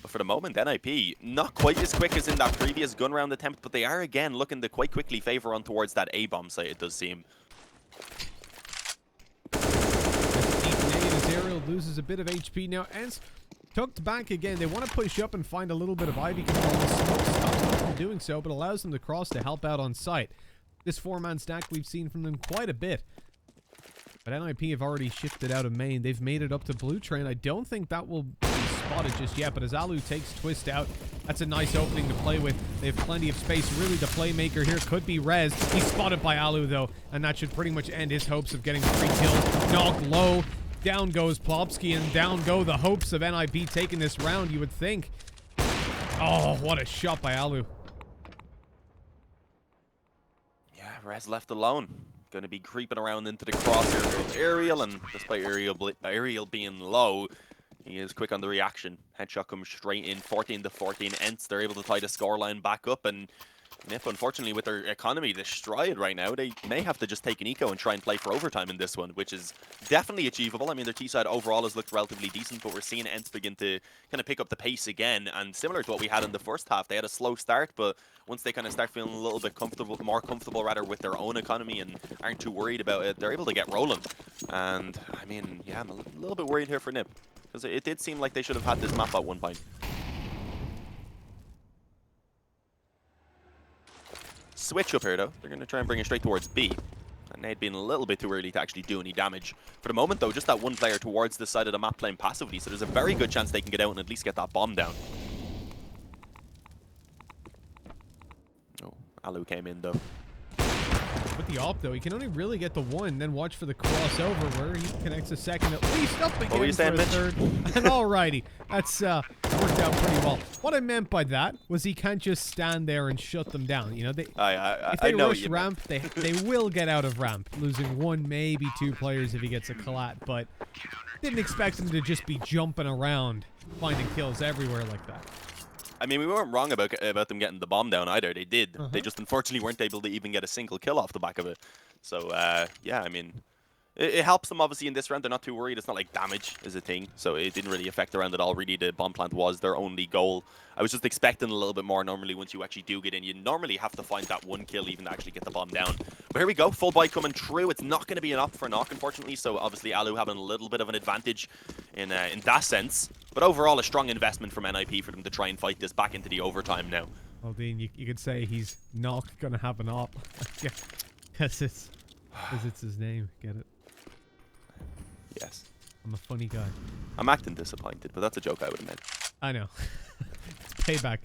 But for the moment, NIP, not quite as quick as in that previous gun round attempt, but they are again looking to quite quickly favor on towards that A-bomb site, it does seem. Deep nade as Ariel loses a bit of HP. Now, ENCE tucked back again. They want to push up and find a little bit of Ivy control. The smoke stops them from doing so, but allows them to cross to help out on site. This 4-man stack we've seen from them quite a bit. But NIP have already shifted out of main. They've made it up to Blue Train. I don't think that will be spotted just yet, but as Alu takes Twist out, that's a nice opening to play with. They have plenty of space. Really, the playmaker here could be Rez. He's spotted by Alu, though, and that should pretty much end his hopes of getting 3 kills. Knock low. Down goes Plopsky, and down go the hopes of NIP taking this round, you would think. Oh, what a shot by Alu. Yeah, Rez left alone. Going to be creeping around into the crosshair of Ariel, and despite Ariel being low, he is quick on the reaction. Headshot comes straight in, 14 to 14. ENCE, they're able to tie the scoreline back up, and NIP, unfortunately, with their economy destroyed right now, they may have to just take an eco and try and play for overtime in this one, which is definitely achievable. I mean, their T-side overall has looked relatively decent, but we're seeing ENCE begin to kind of pick up the pace again, and similar to what we had in the first half, they had a slow start, but once they kind of start feeling a little bit more comfortable rather with their own economy and aren't too worried about it, they're able to get rolling. And, I mean, yeah, I'm a little bit worried here for NIP, because it did seem like they should have had this map at one point. Switch up here, though. They're going to try and bring it straight towards B. And they'd been a little bit too early to actually do any damage. For the moment, though, just that one player towards the side of the map playing passively, so there's a very good chance they can get out and at least get that bomb down. Oh, Alu came in, though. With the op, though, he can only really get the 1, then watch for the crossover where he connects a second at least up again for a third. And alrighty, that's worked out pretty well. What I meant by that was he can't just stand there and shut them down. You know, if they rush ramp, they will get out of ramp, losing 1, maybe 2 players if he gets a collat. But didn't expect him to just be jumping around, finding kills everywhere like that. I mean, we weren't wrong about them getting the bomb down either. They did. They just unfortunately weren't able to even get a single kill off the back of it. So, yeah, I mean, it helps them obviously in this round. They're not too worried. It's not like damage is a thing. So it didn't really affect the round at all. Really, the bomb plant was their only goal. I was just expecting a little bit more. Normally, once you actually do get in, you normally have to find that 1 kill even to actually get the bomb down. But here we go. Full buy coming through. It's not going to be an op for knock, unfortunately. So obviously, Alu having a little bit of an advantage in that sense. But overall, a strong investment from NIP for them to try and fight this back into the overtime now. Well, Dean, you could say he's not going to have an op. Yeah, because it's his name. Get it? Yes. I'm a funny guy. I'm acting disappointed, but that's a joke I would have meant. I know. It's payback.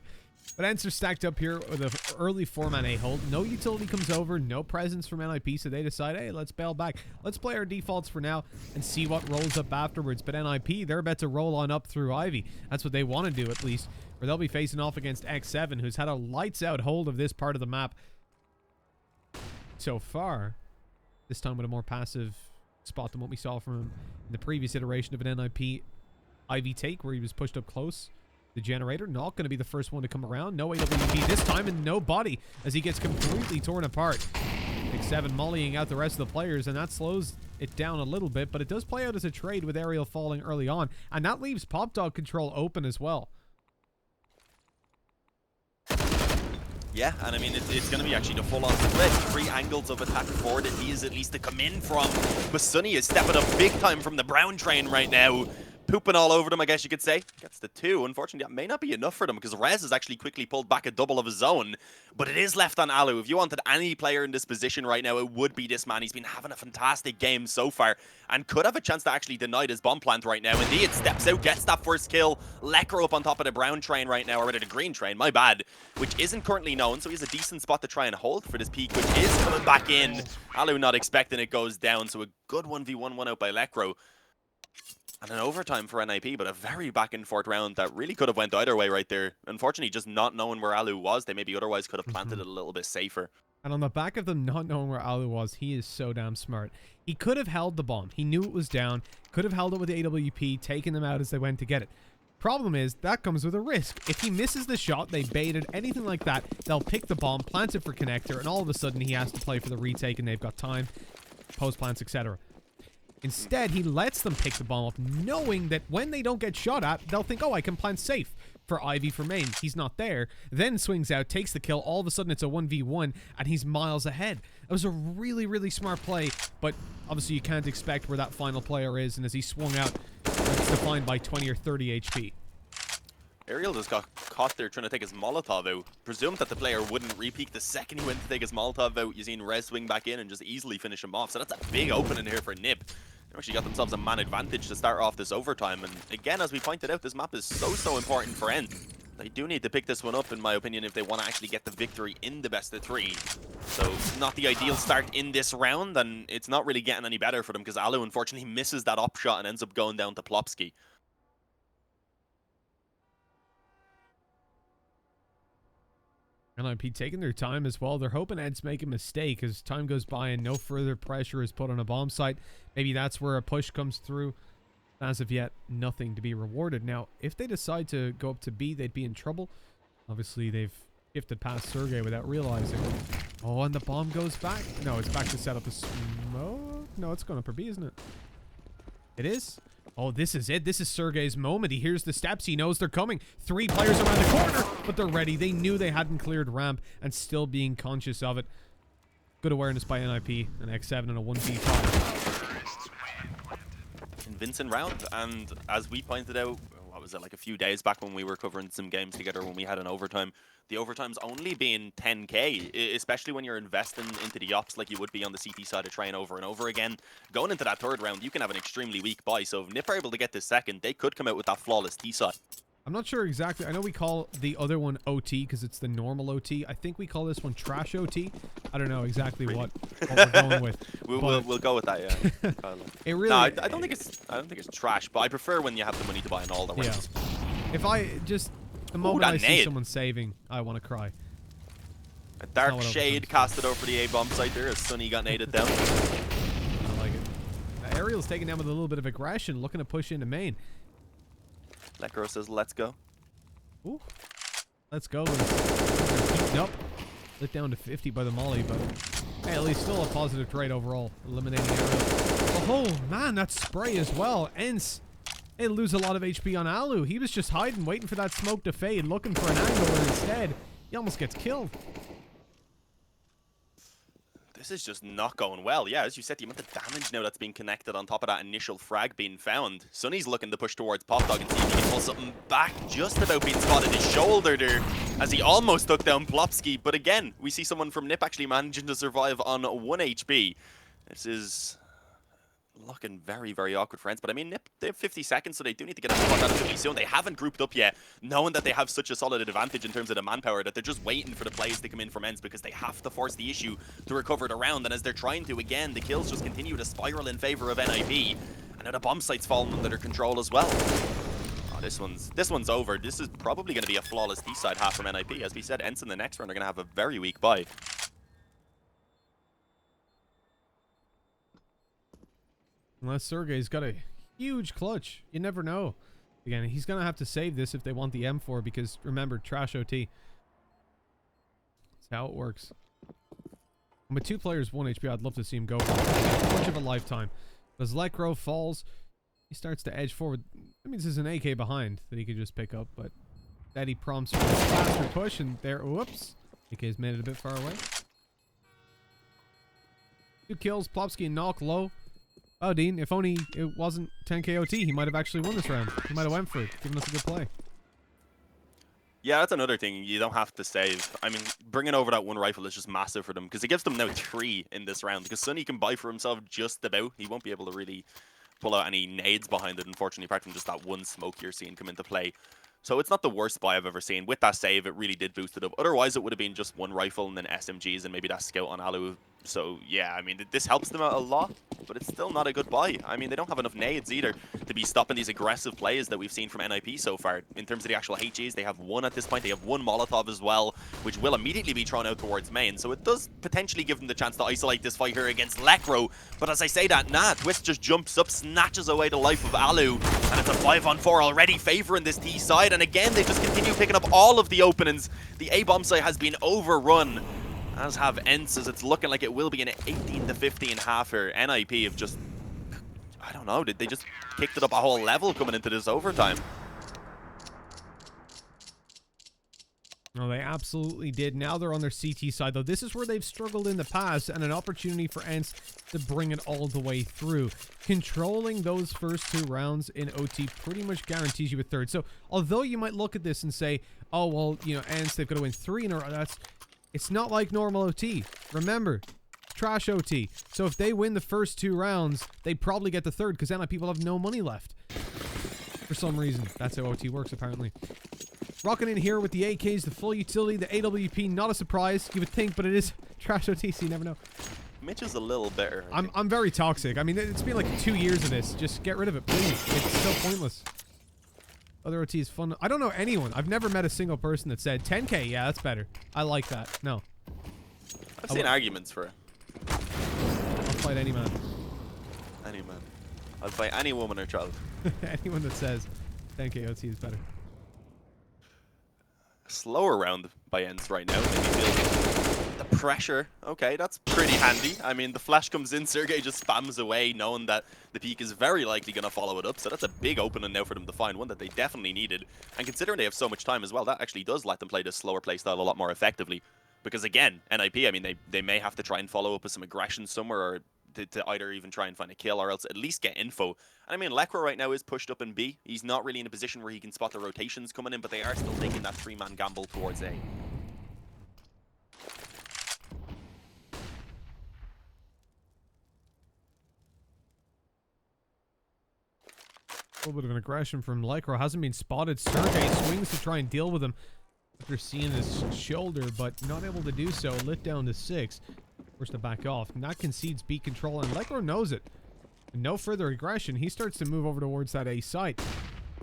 But ENCE are stacked up here with an early 4-man A-hold. No utility comes over, no presence from NIP, so they decide, hey, let's bail back. Let's play our defaults for now and see what rolls up afterwards. But NIP, they're about to roll on up through Ivy. That's what they want to do, at least. Where they'll be facing off against X7, who's had a lights-out hold of this part of the map so far. This time with a more passive spot than what we saw from him in the previous iteration of an NIP Ivy take, where he was pushed up close. The generator not going to be the first one to come around. No AWP this time, and no body as he gets completely torn apart. X7 mollying out the rest of the players, and that slows it down a little bit, but it does play out as a trade with Ariel falling early on, and that leaves Pop Dog control open as well. Yeah, and I mean, it's going to be actually the full-on split. 3 angles of attack forward that he is at least to come in from. But Sunny is stepping up big time from the brown train right now. pooping all over them, I guess you could say. Gets the 2. Unfortunately, that may not be enough for them because Rez has actually quickly pulled back a double of his own. But it is left on Alu. If you wanted any player in this position right now, it would be this man. He's been having a fantastic game so far and could have a chance to actually deny his bomb plant right now. Indeed, steps out, gets that first kill. Lekro up on top of the brown train right now, or rather the green train, my bad, which isn't currently known. So he has a decent spot to try and hold for this peak, which is coming back in. Alu not expecting it goes down. So a good 1v1 one out by Lekro. And an overtime for NIP, but a very back and forth round that really could have went either way right there. Unfortunately, just not knowing where Alu was, they maybe otherwise could have planted it a little bit safer. And on the back of them not knowing where Alu was, he is so damn smart. He could have held the bomb. He knew it was down. Could have held it with the AWP, taken them out as they went to get it. Problem is, that comes with a risk. If he misses the shot, they baited, anything like that, they'll pick the bomb, plant it for connector, and all of a sudden he has to play for the retake and they've got time, post plants, etc. Instead, he lets them pick the bomb up, knowing that when they don't get shot at, they'll think, oh, I can plant safe for Ivy for main. He's not there. Then swings out, takes the kill. All of a sudden, it's a 1v1, and he's miles ahead. It was a really, really smart play, but obviously you can't expect where that final player is, and as he swung out, it's defined by 20 or 30 HP. Ariel just got caught there trying to take his Molotov out. Presumed that the player wouldn't re-peek the second he went to take his Molotov out. You've seen Rez swing back in and just easily finish him off. So that's a big opening here for Nip. They actually got themselves a man advantage to start off this overtime. And again, as we pointed out, this map is so important for ENCE. They do need to pick this one up, in my opinion, if they want to actually get the victory in the best of 3. So not the ideal start in this round, and it's not really getting any better for them because Alu unfortunately misses that op shot and ends up going down to Plopsky. NIP taking their time as well. They're hoping ENCE make a mistake as time goes by and no further pressure is put on a bomb site. Maybe that's where a push comes through. As of yet, nothing to be rewarded. Now, if they decide to go up to B, they'd be in trouble. Obviously, they've gifted past Sergey without realizing. Oh, and the bomb goes back. No, it's back to set up a smoke. No, it's going up for B, isn't it? It is? Oh, this is it. This is Sergey's moment. He hears the steps. He knows they're coming. 3 players around the corner, but they're ready. They knew they hadn't cleared ramp and still being conscious of it. Good awareness by NIP. An X7 and a 1v5. Convincing round, and as we pointed out, what was it, like a few days back when we were covering some games together when we had an overtime, the overtime's only been 10k, especially when you're investing into the ops like you would be on the CT side of trying over and over again. Going into that 3rd round, you can have an extremely weak buy, so if Nip are able to get this 2nd, they could come out with that flawless T side. I'm not sure exactly. I know we call the other one OT because it's the normal OT. I think we call this one trash OT. I don't know exactly what we're going with. We'll go with that, yeah. It really. No, I don't think it's trash, but I prefer when you have the money to buy in all the rounds. If I just the moment I see someone saving, I want to cry. A dark shade casted over the A bomb site there as Sunny got naded down. I like it. Ariel's taking down with a little bit of aggression, looking to push into main. Lekro says, let's go. Ooh. Let's go. Nope. Lit down to 50 by the molly, but hey, at least still a positive trade overall. Eliminating Ariel. Oh, man, that spray as well. ENCE. They lose a lot of HP on Alu. He was just hiding, waiting for that smoke to fade, looking for an angle, and instead, he almost gets killed. This is just not going well. Yeah, as you said, the amount of damage now that's being connected on top of that initial frag being found. Sunny's looking to push towards Pop Dog and see if he can pull something back. Just about being spotted his shoulder there as he almost took down Plopsky. But again, we see someone from Nip actually managing to survive on 1 HP. This is looking very, very awkward for ENCE. But I mean, Nip, they have 50 seconds, so they do need to get a spot out of it soon. They haven't grouped up yet, knowing that they have such a solid advantage in terms of the manpower that they're just waiting for the plays to come in from ENCE because they have to force the issue to recover the round. And as they're trying to, again, the kills just continue to spiral in favor of NIP. And now the bomb site's fallen under their control as well. Oh, this one's over. This is probably going to be a flawless D-side half from NIP. As we said, ENCE in the next round are going to have a very weak buy. Unless Sergey's got a huge clutch. You never know. Again, he's going to have to save this if they want the M4 because, remember, trash OT. That's how it works. And with 2 players, 1 HP, I'd love to see him go for much of a lifetime. But as Lekro falls, he starts to edge forward. That means there's an AK behind that he could just pick up, but Daddy prompts for a faster push, and there, whoops. AK's made it a bit far away. 2 kills, Plopsky and Knock low. Oh, Dean, if only it wasn't 10k OT, he might have actually won this round. He might have went for it, giving us a good play. Yeah, that's another thing. You don't have to save. I mean, bringing over that one rifle is just massive for them because it gives them now 3 in this round. Because Sunny can buy for himself just about. He won't be able to really pull out any nades behind it, unfortunately, apart from just that one smoke you're seeing come into play. So it's not the worst buy I've ever seen. With that save, it really did boost it up. Otherwise, it would have been just one rifle and then SMGs and maybe that scout on Alu. So, yeah, I mean, this helps them out a lot, but it's still not a good buy. I mean, they don't have enough nades either to be stopping these aggressive plays that we've seen from NIP so far. In terms of the actual HGs, they have 1 at this point. They have 1 Molotov as well, which will immediately be thrown out towards main. So it does potentially give them the chance to isolate this fight here against Lekro. But as I say that, Twist just jumps up, snatches away the life of Alu, and it's a 5-on-4 already favoring this T side. And again, they just continue picking up all of the openings. The A-bomb site has been overrun, as have ENCE, as it's looking like it will be an 18-15 half here. NIP have just, I don't know, they just kicked it up a whole level coming into this overtime. No, they absolutely did. Now they're on their CT side, though. This is where they've struggled in the past, and an opportunity for ENCE to bring it all the way through. Controlling those first 2 rounds in OT pretty much guarantees you a third. So, although you might look at this and say, oh, well, you know, ENCE, they've got to win 3 in a row. It's not like normal OT. Remember, trash OT. So if they win the first 2 rounds, they probably get the third, because then people have no money left. For some reason. That's how OT works, apparently. Rocking in here with the AKs, the full utility, the AWP, not a surprise, you would think, but it is trash OT, so you never know. Mitch is a little bitter. I'm very toxic. I mean, it's been like 2 years of this. Just get rid of it, please. It's so pointless. Other OT is fun. I don't know anyone. I've never met a single person that said 10k. Yeah, that's better. I like that. No. I've seen arguments for it. I'll fight any man. Any man. I'll fight any woman or child. Anyone that says 10k OT is better. Slower round by ENCE right now. Maybe feels the pressure. Okay, that's pretty handy. I mean, the flash comes in, Sergey just spams away, knowing that the peak is very likely going to follow it up. So that's a big opening now for them to find, one that they definitely needed. And considering they have so much time as well, that actually does let them play this slower play style a lot more effectively. Because again, NIP, I mean, they may have to try and follow up with some aggression somewhere, or to either even try and find a kill or else at least get info. And I mean, Lekro right now is pushed up in B. He's not really in a position where he can spot the rotations coming in, but they are still taking that 3-man gamble towards A. A little bit of an aggression from Lekro. Hasn't been spotted. Sergey swings to try and deal with him after seeing his shoulder, but not able to do so. Lit down to 6. Forced to back off. Not concedes B control, and Lekro knows it. And no further aggression. He starts to move over towards that A site.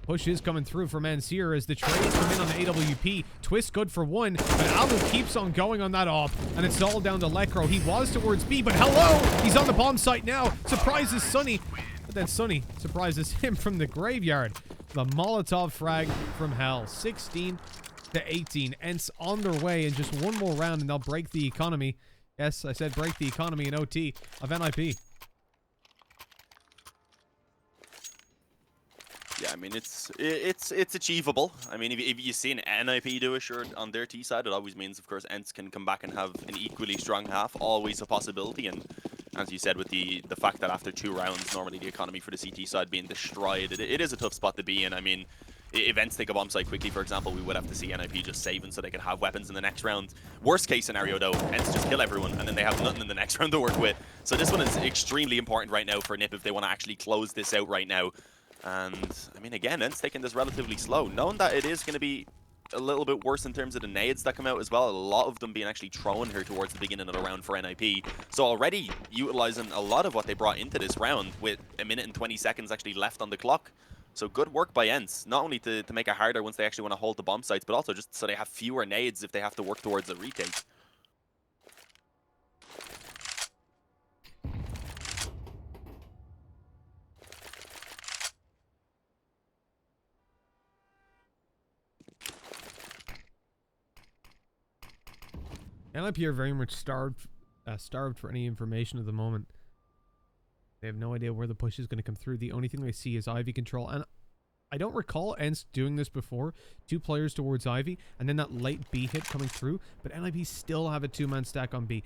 Push is coming through from ENCE here as the trades come in on the AWP. Twist good for 1, but Alu keeps on going on that op, and it's all down to Lekro. He was towards B, but hello! He's on the bomb site now. Surprises Sunny, but then Sunny surprises him from the graveyard. The Molotov frag from hell. 16-18. ENCE on their way in just 1 more round, and they'll break the economy. Yes, I said break the economy in OT of NIP. Yeah, I mean, it's achievable. I mean, if you've seen NIP do a sure on their T side, it always means, of course, ENCE can come back and have an equally strong half. Always a possibility. And as you said, with the fact that after 2 rounds, normally the economy for the CT side being destroyed, it is a tough spot to be in. I mean, if ENCE take a bomb site quickly, for example, we would have to see NIP just saving so they can have weapons in the next round. Worst case scenario, though, ENCE just kill everyone, and then they have nothing in the next round to work with. So this one is extremely important right now for NIP if they want to actually close this out right now. And, I mean, again, ENCE taking this relatively slow, knowing that it is going to be a little bit worse in terms of the nades that come out as well. A lot of them being actually thrown here towards the beginning of the round for NIP. So already utilizing a lot of what they brought into this round with 1 minute and 20 seconds actually left on the clock. So good work by ENCE, not only to make it harder once they actually want to hold the bomb sites, but also just so they have fewer nades if they have to work towards a retake. NIP are very much starved for any information at the moment. They have no idea where the push is going to come through. The only thing they see is Ivy control. And I don't recall ENCE doing this before. 2 players towards Ivy, and then that late B hit coming through. But NIP still have a 2-man stack on B.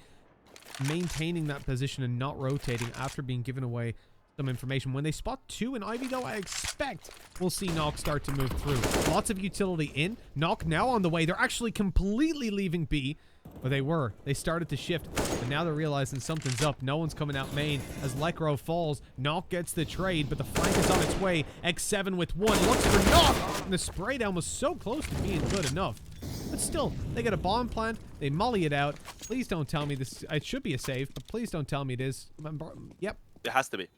Maintaining that position and not rotating after being given away some information. When they spot 2 in Ivy, though, I expect we'll see Knock start to move through. Lots of utility in. Knock now on the way. They're actually completely leaving B. Or they were. They started to shift. And now they're realizing something's up. No one's coming out main. As Lekro falls, Knock gets the trade, but the flank is on its way. X7 with 1. Looks for Knock! And the spray down was so close to being good enough. But still, they get a bomb plant. They molly it out. Please don't tell me this. It should be a save, but please don't tell me it is. Yep. It has to be.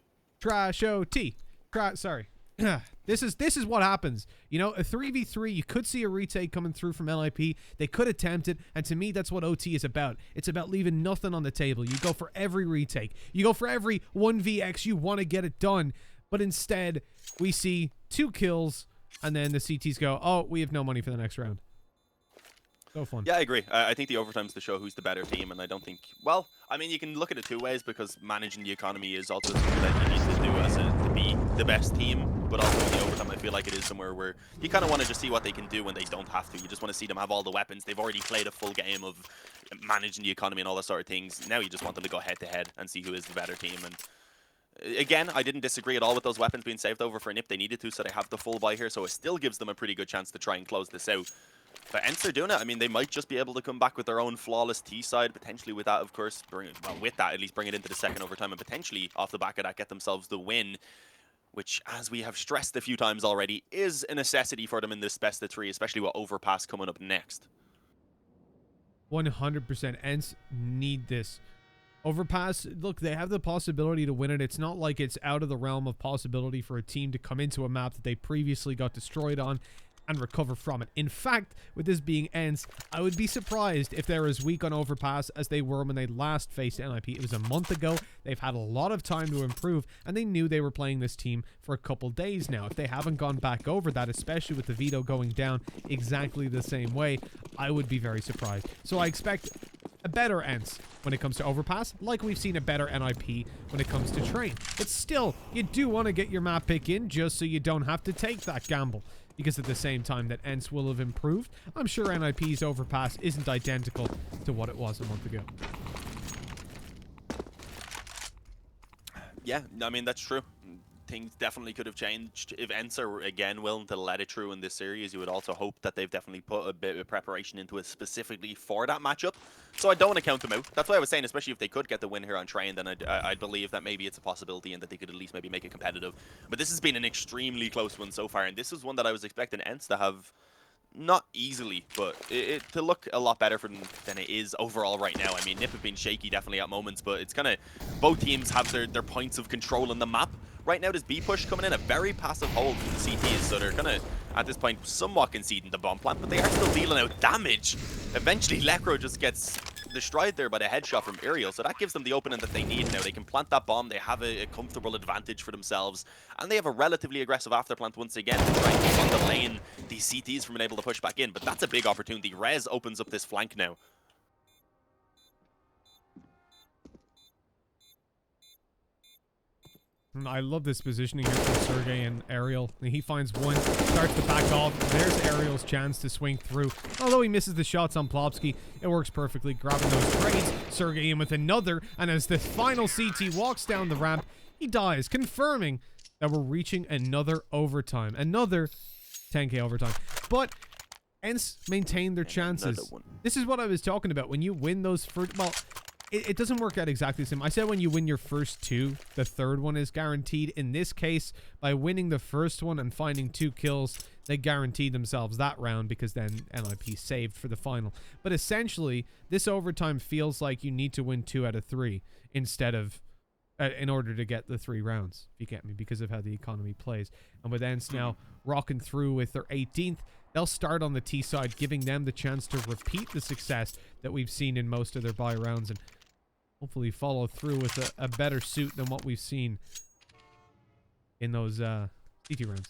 Trash OT. Sorry. This is what happens. You know, a 3v3, you could see a retake coming through from LIP. They could attempt it, and to me, that's what OT is about. It's about leaving nothing on the table. You go for every retake. You go for every 1vx. You want to get it done. But instead, we see 2 kills, and then the CTs go, oh, we have no money for the next round. So fun. Yeah, I agree. I think the overtime's to show who's the better team, and I don't think... Well, I mean, you can look at it 2 ways, because managing the economy is also something that you need to do to be the best team, but also in the overtime, I feel like it is somewhere where you kind of want to just see what they can do when they don't have to. You just want to see them have all the weapons. They've already played a full game of managing the economy and all that sort of things. Now you just want them to go head-to-head and see who is the better team. And again, I didn't disagree at all with those weapons being saved over for NIP. They needed to, so they have the full buy here, so it still gives them a pretty good chance to try and close this out. But ENCE are doing it. I mean, they might just be able to come back with their own flawless T side, potentially with that, of course, with that, at least bring it into the second overtime, and potentially, off the back of that, get themselves the win, which, as we have stressed a few times already, is a necessity for them in this best of 3, especially with Overpass coming up next. 100% ENCE need this. Overpass, look, they have the possibility to win it. It's not like it's out of the realm of possibility for a team to come into a map that they previously got destroyed on and recover from it. In fact, with this being ENCE, I would be surprised if they're as weak on Overpass as they were when they last faced NIP. It was a month ago. They've had a lot of time to improve, and they knew they were playing this team for a couple days now. If they haven't gone back over that, especially with the veto going down exactly the same way, I would be very surprised. So I expect a better ENCE when it comes to Overpass, like we've seen a better NIP when it comes to Train. But still, you do want to get your map pick in just so you don't have to take that gamble. Because at the same time that ENCE will have improved, I'm sure NIP's Overpass isn't identical to what it was a month ago. Yeah, I mean, that's true. Things definitely could have changed. If ENCE are, again, willing to let it through in this series, you would also hope that they've definitely put a bit of preparation into it specifically for that matchup. So I don't want to count them out. That's why I was saying, especially if they could get the win here on Train, then I'd believe that maybe it's a possibility and that they could at least maybe make it competitive. But this has been an extremely close one so far, and this is one that I was expecting ENCE to have not easily, but to look a lot better for them than it is overall right now. I mean, NIP have been shaky definitely at moments, but it's kind of both teams have their points of control in the map. Right now, this B push coming in, a very passive hold from the CTs, so they're kind of, at this point, somewhat conceding the bomb plant, but they are still dealing out damage. Eventually, Lekro just gets destroyed there by the headshot from Aerial, so that gives them the opening that they need now. They can plant that bomb, they have a comfortable advantage for themselves, and they have a relatively aggressive afterplant once again to try and keep on the lane these CTs from being able to push back in, but that's a big opportunity. Rez opens up this flank now. I love this positioning here from Sergey and Aerial. He finds one, starts to back off. There's Aerial's chance to swing through. Although he misses the shots on Plopsky, it works perfectly, grabbing those trades. Sergey in with another, and as the final CT walks down the ramp, he dies, confirming that we're reaching another overtime. Another 10k overtime. But ENCE maintain their chances. This is what I was talking about. When you win those first... Well, it doesn't work out exactly the same. I said when you win your first 2, the third one is guaranteed. In this case, by winning the first one and finding 2 kills, they guaranteed themselves that round because then NIP saved for the final. But essentially, this overtime feels like you need to win 2 out of 3 instead of... in order to get the 3 rounds, if you get me, because of how the economy plays. And with ENCE now rocking through with their 18th, they'll start on the T side, giving them the chance to repeat the success that we've seen in most of their bye rounds and hopefully follow through with a better suit than what we've seen in those CT rounds.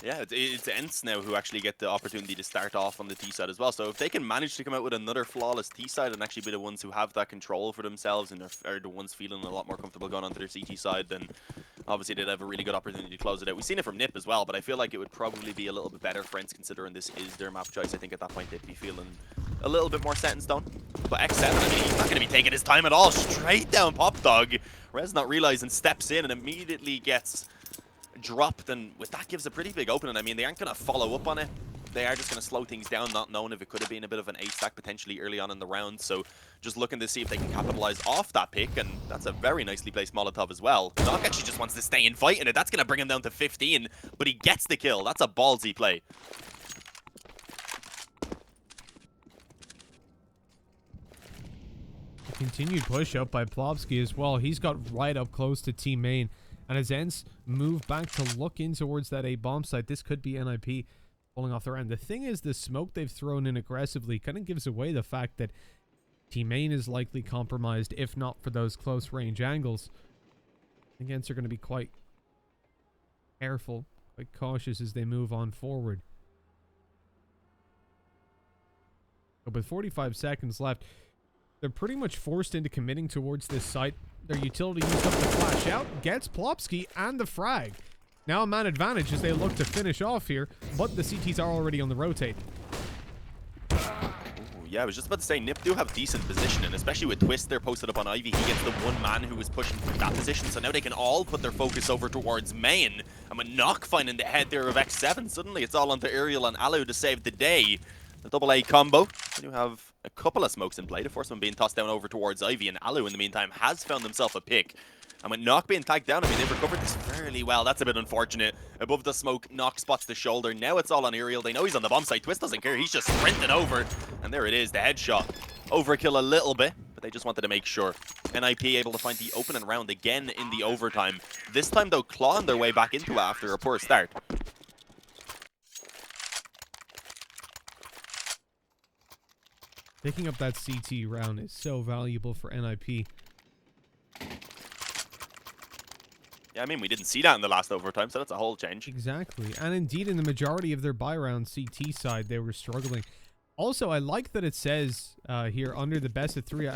Yeah, it's ENCE now who actually get the opportunity to start off on the T side as well. So if they can manage to come out with another flawless T side and actually be the ones who have that control for themselves and are the ones feeling a lot more comfortable going onto their CT side, then obviously they'd have a really good opportunity to close it out. We've seen it from NIP as well, but I feel like it would probably be a little bit better for ENCE considering this is their map choice. I think at that point they'd be feeling a little bit more set in stone. But X7, I mean, he's not going to be taking his time at all. Straight down Pop Dog. Rez not realizing, steps in and immediately gets dropped. And with that gives a pretty big opening. I mean, they aren't going to follow up on it. They are just going to slow things down, not knowing if it could have been a bit of an A-stack potentially early on in the round. So just looking to see if they can capitalize off that pick. And that's a very nicely placed Molotov as well. Knock actually just wants to stay in fighting it. That's going to bring him down to 15. But he gets the kill. That's a ballsy play. Continued push up by Plopsky as well. He's got right up close to Team Main. And as ENCE move back to look in towards that A bomb site, this could be NIP pulling off the round. The thing is, the smoke they've thrown in aggressively kind of gives away the fact that Team Main is likely compromised, if not for those close range angles. I think ENCE are going to be quite careful, quite cautious as they move on forward. But with 45 seconds left, they're pretty much forced into committing towards this site. Their utility used up to flash out, gets Plopsky and the frag. Now a man advantage as they look to finish off here, but the CTs are already on the rotate. Ooh, yeah, I was just about to say, NIP do have decent positioning, especially with Twist. They're posted up on Ivy. He gets the one man who was pushing from that position, so now they can all put their focus over towards Main. And with Knock finding the head there of X7, suddenly it's all onto Uriel and Alu to save the day. The double A combo. They do have a couple of smokes in play. The first one being tossed down over towards Ivy, and Alu in the meantime has found himself a pick. And with Knock being tagged down, I mean, they've recovered this fairly well. That's a bit unfortunate. Above the smoke, Knock spots the shoulder. Now it's all on Uriel. They know he's on the bomb site. Twist doesn't care. He's just sprinting over. And there it is, the headshot. Overkill a little bit, but they just wanted to make sure. NIP able to find the opening round again in the overtime. This time, though, clawing their way back into it after a poor start. Picking up that CT round is so valuable for NIP. Yeah, I mean, we didn't see that in the last overtime, so that's a whole change. Exactly. And indeed, in the majority of their buy round CT side, they were struggling. Also, I like that it says here under the best of 3.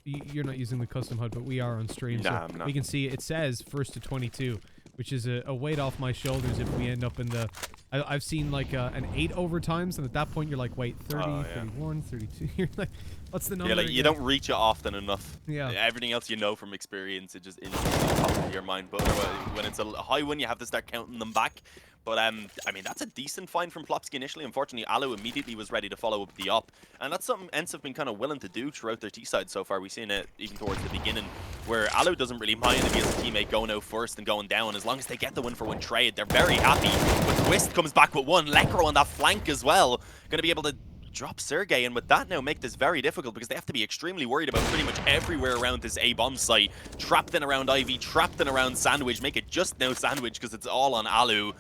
You're not using the custom HUD, but we are on stream. Nah, so I'm not. we can see it says first to 22, which is a weight off my shoulders if we end up in the... I've seen like an 8 overtimes, and at that point you're like, wait, 30, Oh, yeah. 31, 32. You're like, what's the number? Yeah, like, you again? don't reach it often enough. Yeah. Everything else you know from experience, it just instantly pops into your mind. But when it's a high one, you have to start counting them back. But, I mean, that's a decent find from Plopsky initially. Unfortunately, Alu immediately was ready to follow up the op. And that's something ENCE have been kind of willing to do throughout their T-side so far. We've seen it even towards the beginning, where Alu doesn't really mind if he has a teammate going out first and going down. As long as they get the win for one trade, they're very happy. But Twist comes back with one. Lekro on that flank as well. Going to be able to drop Sergey, and with that now make this very difficult because they have to be extremely worried about pretty much everywhere around this A-bomb site. Trapped in around Ivy, trapped in around Sandwich. Make it just no Sandwich because it's all on Alu.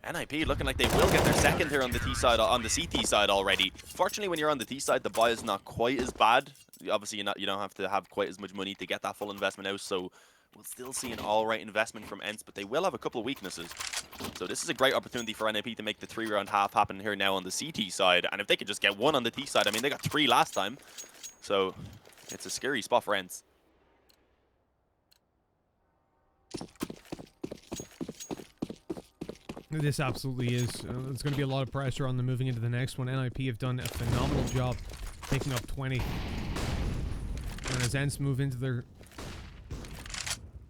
NIP looking like they will get their second here on the T side, on the CT side already. Fortunately, when you're on the T side, the buy is not quite as bad. Obviously, you don't have to have quite as much money to get that full investment out, so we'll still see an all-right investment from ENCE, but they will have a couple of weaknesses. So this is a great opportunity for NIP to make the 3-round half happen here now on the CT side, and if they could just get one on the T side, I mean, they got 3 last time, so it's a scary spot for ENCE. This absolutely is. There's going to be a lot of pressure on them moving into the next one. NIP have done a phenomenal job picking up 20. And as ENCE move into their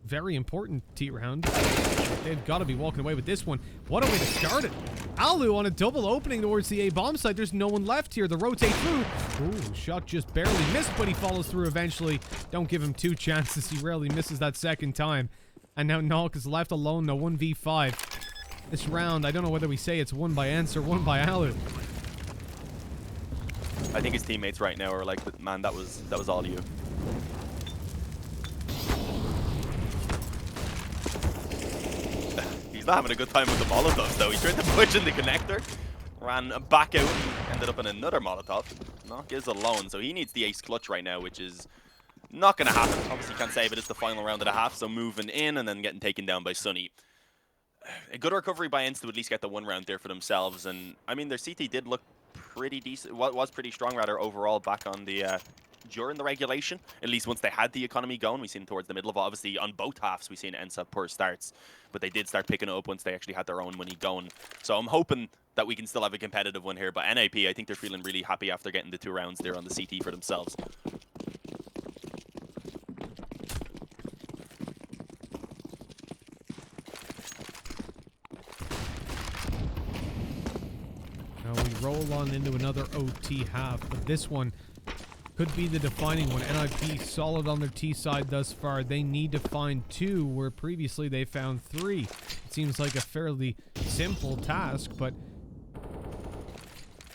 very important T round, they've got to be walking away with this one. What a way to start it. Alu on a double opening towards the A-bomb site. There's no one left here. The rotate through. Ooh, shot just barely missed, but he follows through eventually. Don't give him 2 chances. He rarely misses that second time. And now Nalk is left alone. No 1v5. This round, I don't know whether we say it's won by ENCE or won by Alu. I think his teammates right now are like, man, that was all you. He's not having a good time with the Molotovs, though. He tried to push in the connector, ran back out, and ended up in another Molotov. Knock is alone, so he needs the ace clutch right now, which is not going to happen. Obviously, can't save it. It's the final round of the half, so moving in and then getting taken down by Sunny. A good recovery by ENCE to at least get the 1 round there for themselves, and I mean their CT did look pretty decent, was pretty strong rather overall back on the during the regulation, at least once they had the economy going. We've seen towards the middle of it. Obviously, on both halves, we've seen ENCE have poor starts, but they did start picking it up once they actually had their own money going. So I'm hoping that we can still have a competitive one here. But NIP, I think they're feeling really happy after getting the 2 rounds there on the CT for themselves. Now we roll on into another OT half, but this one could be the defining one. NIP solid on their T side thus far. They need to find 2 where previously they found 3. It seems like a fairly simple task, but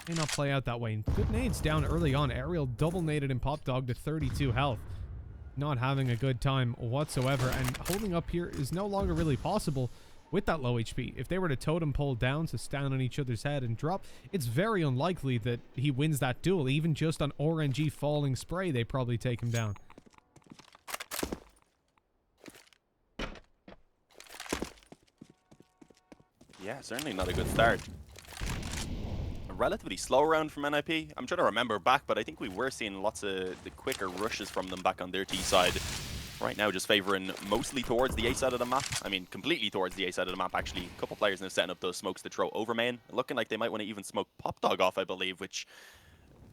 may not play out that way. Good nades down early on. Aerial double naded and Pop Dog to 32 health. Not having a good time whatsoever, and holding up here is no longer really possible with that low HP. If they were to totem pole down to stand on each other's head and drop, it's very unlikely that he wins that duel. Even just on RNG falling spray, they probably take him down. Yeah, certainly not a good start. A relatively slow round from NIP. I'm trying to remember back, but I think we were seeing lots of the quicker rushes from them back on their T side. Right now, just favoring mostly towards the A side of the map. I mean, completely towards the A side of the map, actually. A couple players now setting up those smokes to throw over main. Looking like they might want to even smoke Pop Dog off, I believe, which,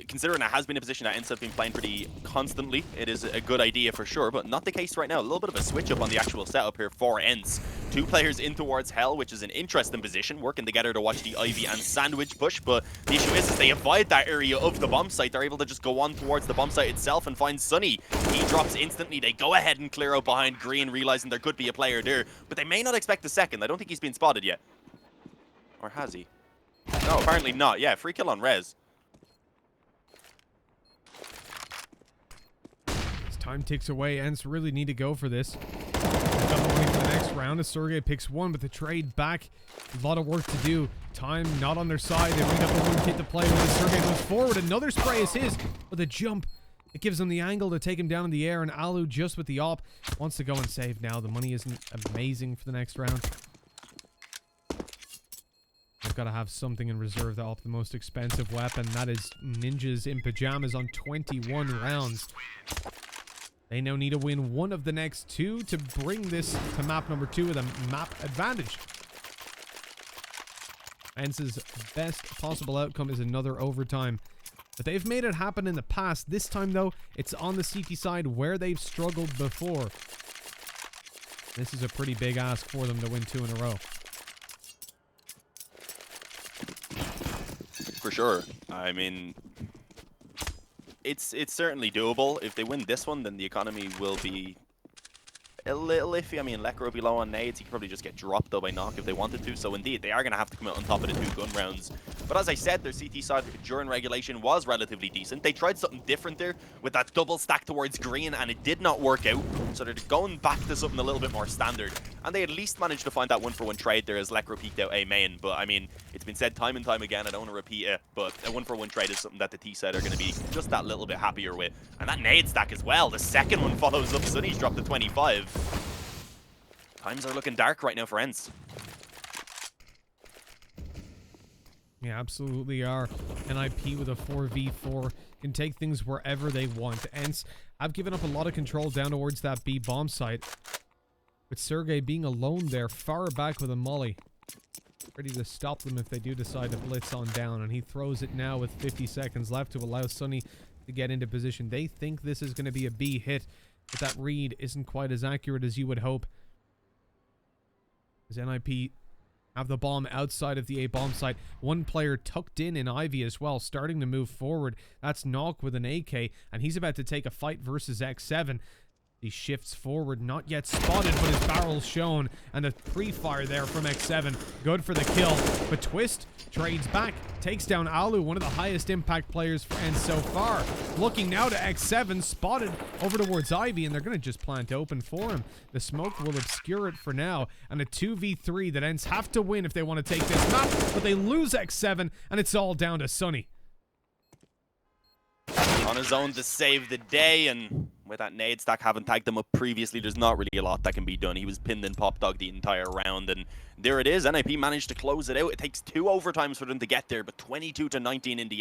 considering it has been a position that ENCE have been playing pretty constantly, it is a good idea for sure, but not the case right now. A little bit of a switch up on the actual setup here for ENCE. 2 players in towards Hell, which is an interesting position, working together to watch the Ivy and Sandwich push, but the issue is they avoid that area of the bomb site. They're able to just go on towards the bomb site itself and find Sunny. He drops instantly. They go ahead and clear out behind Green, realizing there could be a player there, but they may not expect the second. I don't think he's been spotted yet. Or has he? No, apparently not. Yeah, free kill on Rez. Time ticks away. ENCE really need to go for this. Double money for the next round as Sergey picks 1, but the trade back. A lot of work to do. Time not on their side. They bring up a 1 kit to play with. Sergey goes forward. Another spray is his, but the jump, it gives him the angle to take him down in the air, and Alu, just with the op, wants to go and save now. The money isn't amazing for the next round. I've got to have something in reserve to op the most expensive weapon. That is Ninjas in Pyjamas on 21 rounds. They now need to win 1 of the next 2 to bring this to map number 2 with a map advantage. ENCE's best possible outcome is another overtime. But they've made it happen in the past. This time, though, it's on the CT side where they've struggled before. This is a pretty big ask for them to win 2 in a row. For sure. I mean, it's certainly doable. If they win this one, then the economy will be a little iffy. I mean, Lekr will be low on nades. He could probably just get dropped though by Knock if they wanted to. So indeed, they are going to have to come out on top of the 2 gun rounds. But as I said, their CT side during regulation was relatively decent. They tried something different there with that double stack towards Green, and it did not work out. So they're going back to something a little bit more standard. And they at least managed to find that 1-for-1 trade there as Lekr peeked out A main. But I mean, it's been said time and time again, I don't want to repeat it, but a 1-for-1 trade is something that the T side are going to be just that little bit happier with. And that nade stack as well. The second one follows up. Sunny's dropped to 25. Times are looking dark right now for ENCE. Yeah, absolutely are. NIP with a 4v4 can take things wherever they want. ENCE have given up a lot of control down towards that B bomb site, with Sergey being alone there, far back with a molly, ready to stop them if they do decide to blitz on down. And he throws it now with 50 seconds left to allow Sunny to get into position. They think this is going to be a B hit, but that read isn't quite as accurate as you would hope, as NIP have the bomb outside of the A bomb site. 1 player tucked in Ivy as well, starting to move forward. That's Knock with an AK, and he's about to take a fight versus X7. He shifts forward, not yet spotted, but his barrel's shown, and the pre-fire there from X7, good for the kill. But Twist trades back, takes down Alu, one of the highest impact players for ENCE so far. Looking now to X7, spotted over towards Ivy, and they're going to just plant open for him. The smoke will obscure it for now, and a 2v3 that ENCE have to win if they want to take this map, but they lose X7, and it's all down to Sunny. On his own to save the day, and with that nade stack having tagged him up previously, there's not really a lot that can be done. He was pinned in Pop Dog the entire round, and there it is. NIP managed to close it out. It takes 2 overtimes for them to get there, but 22-19 in the end.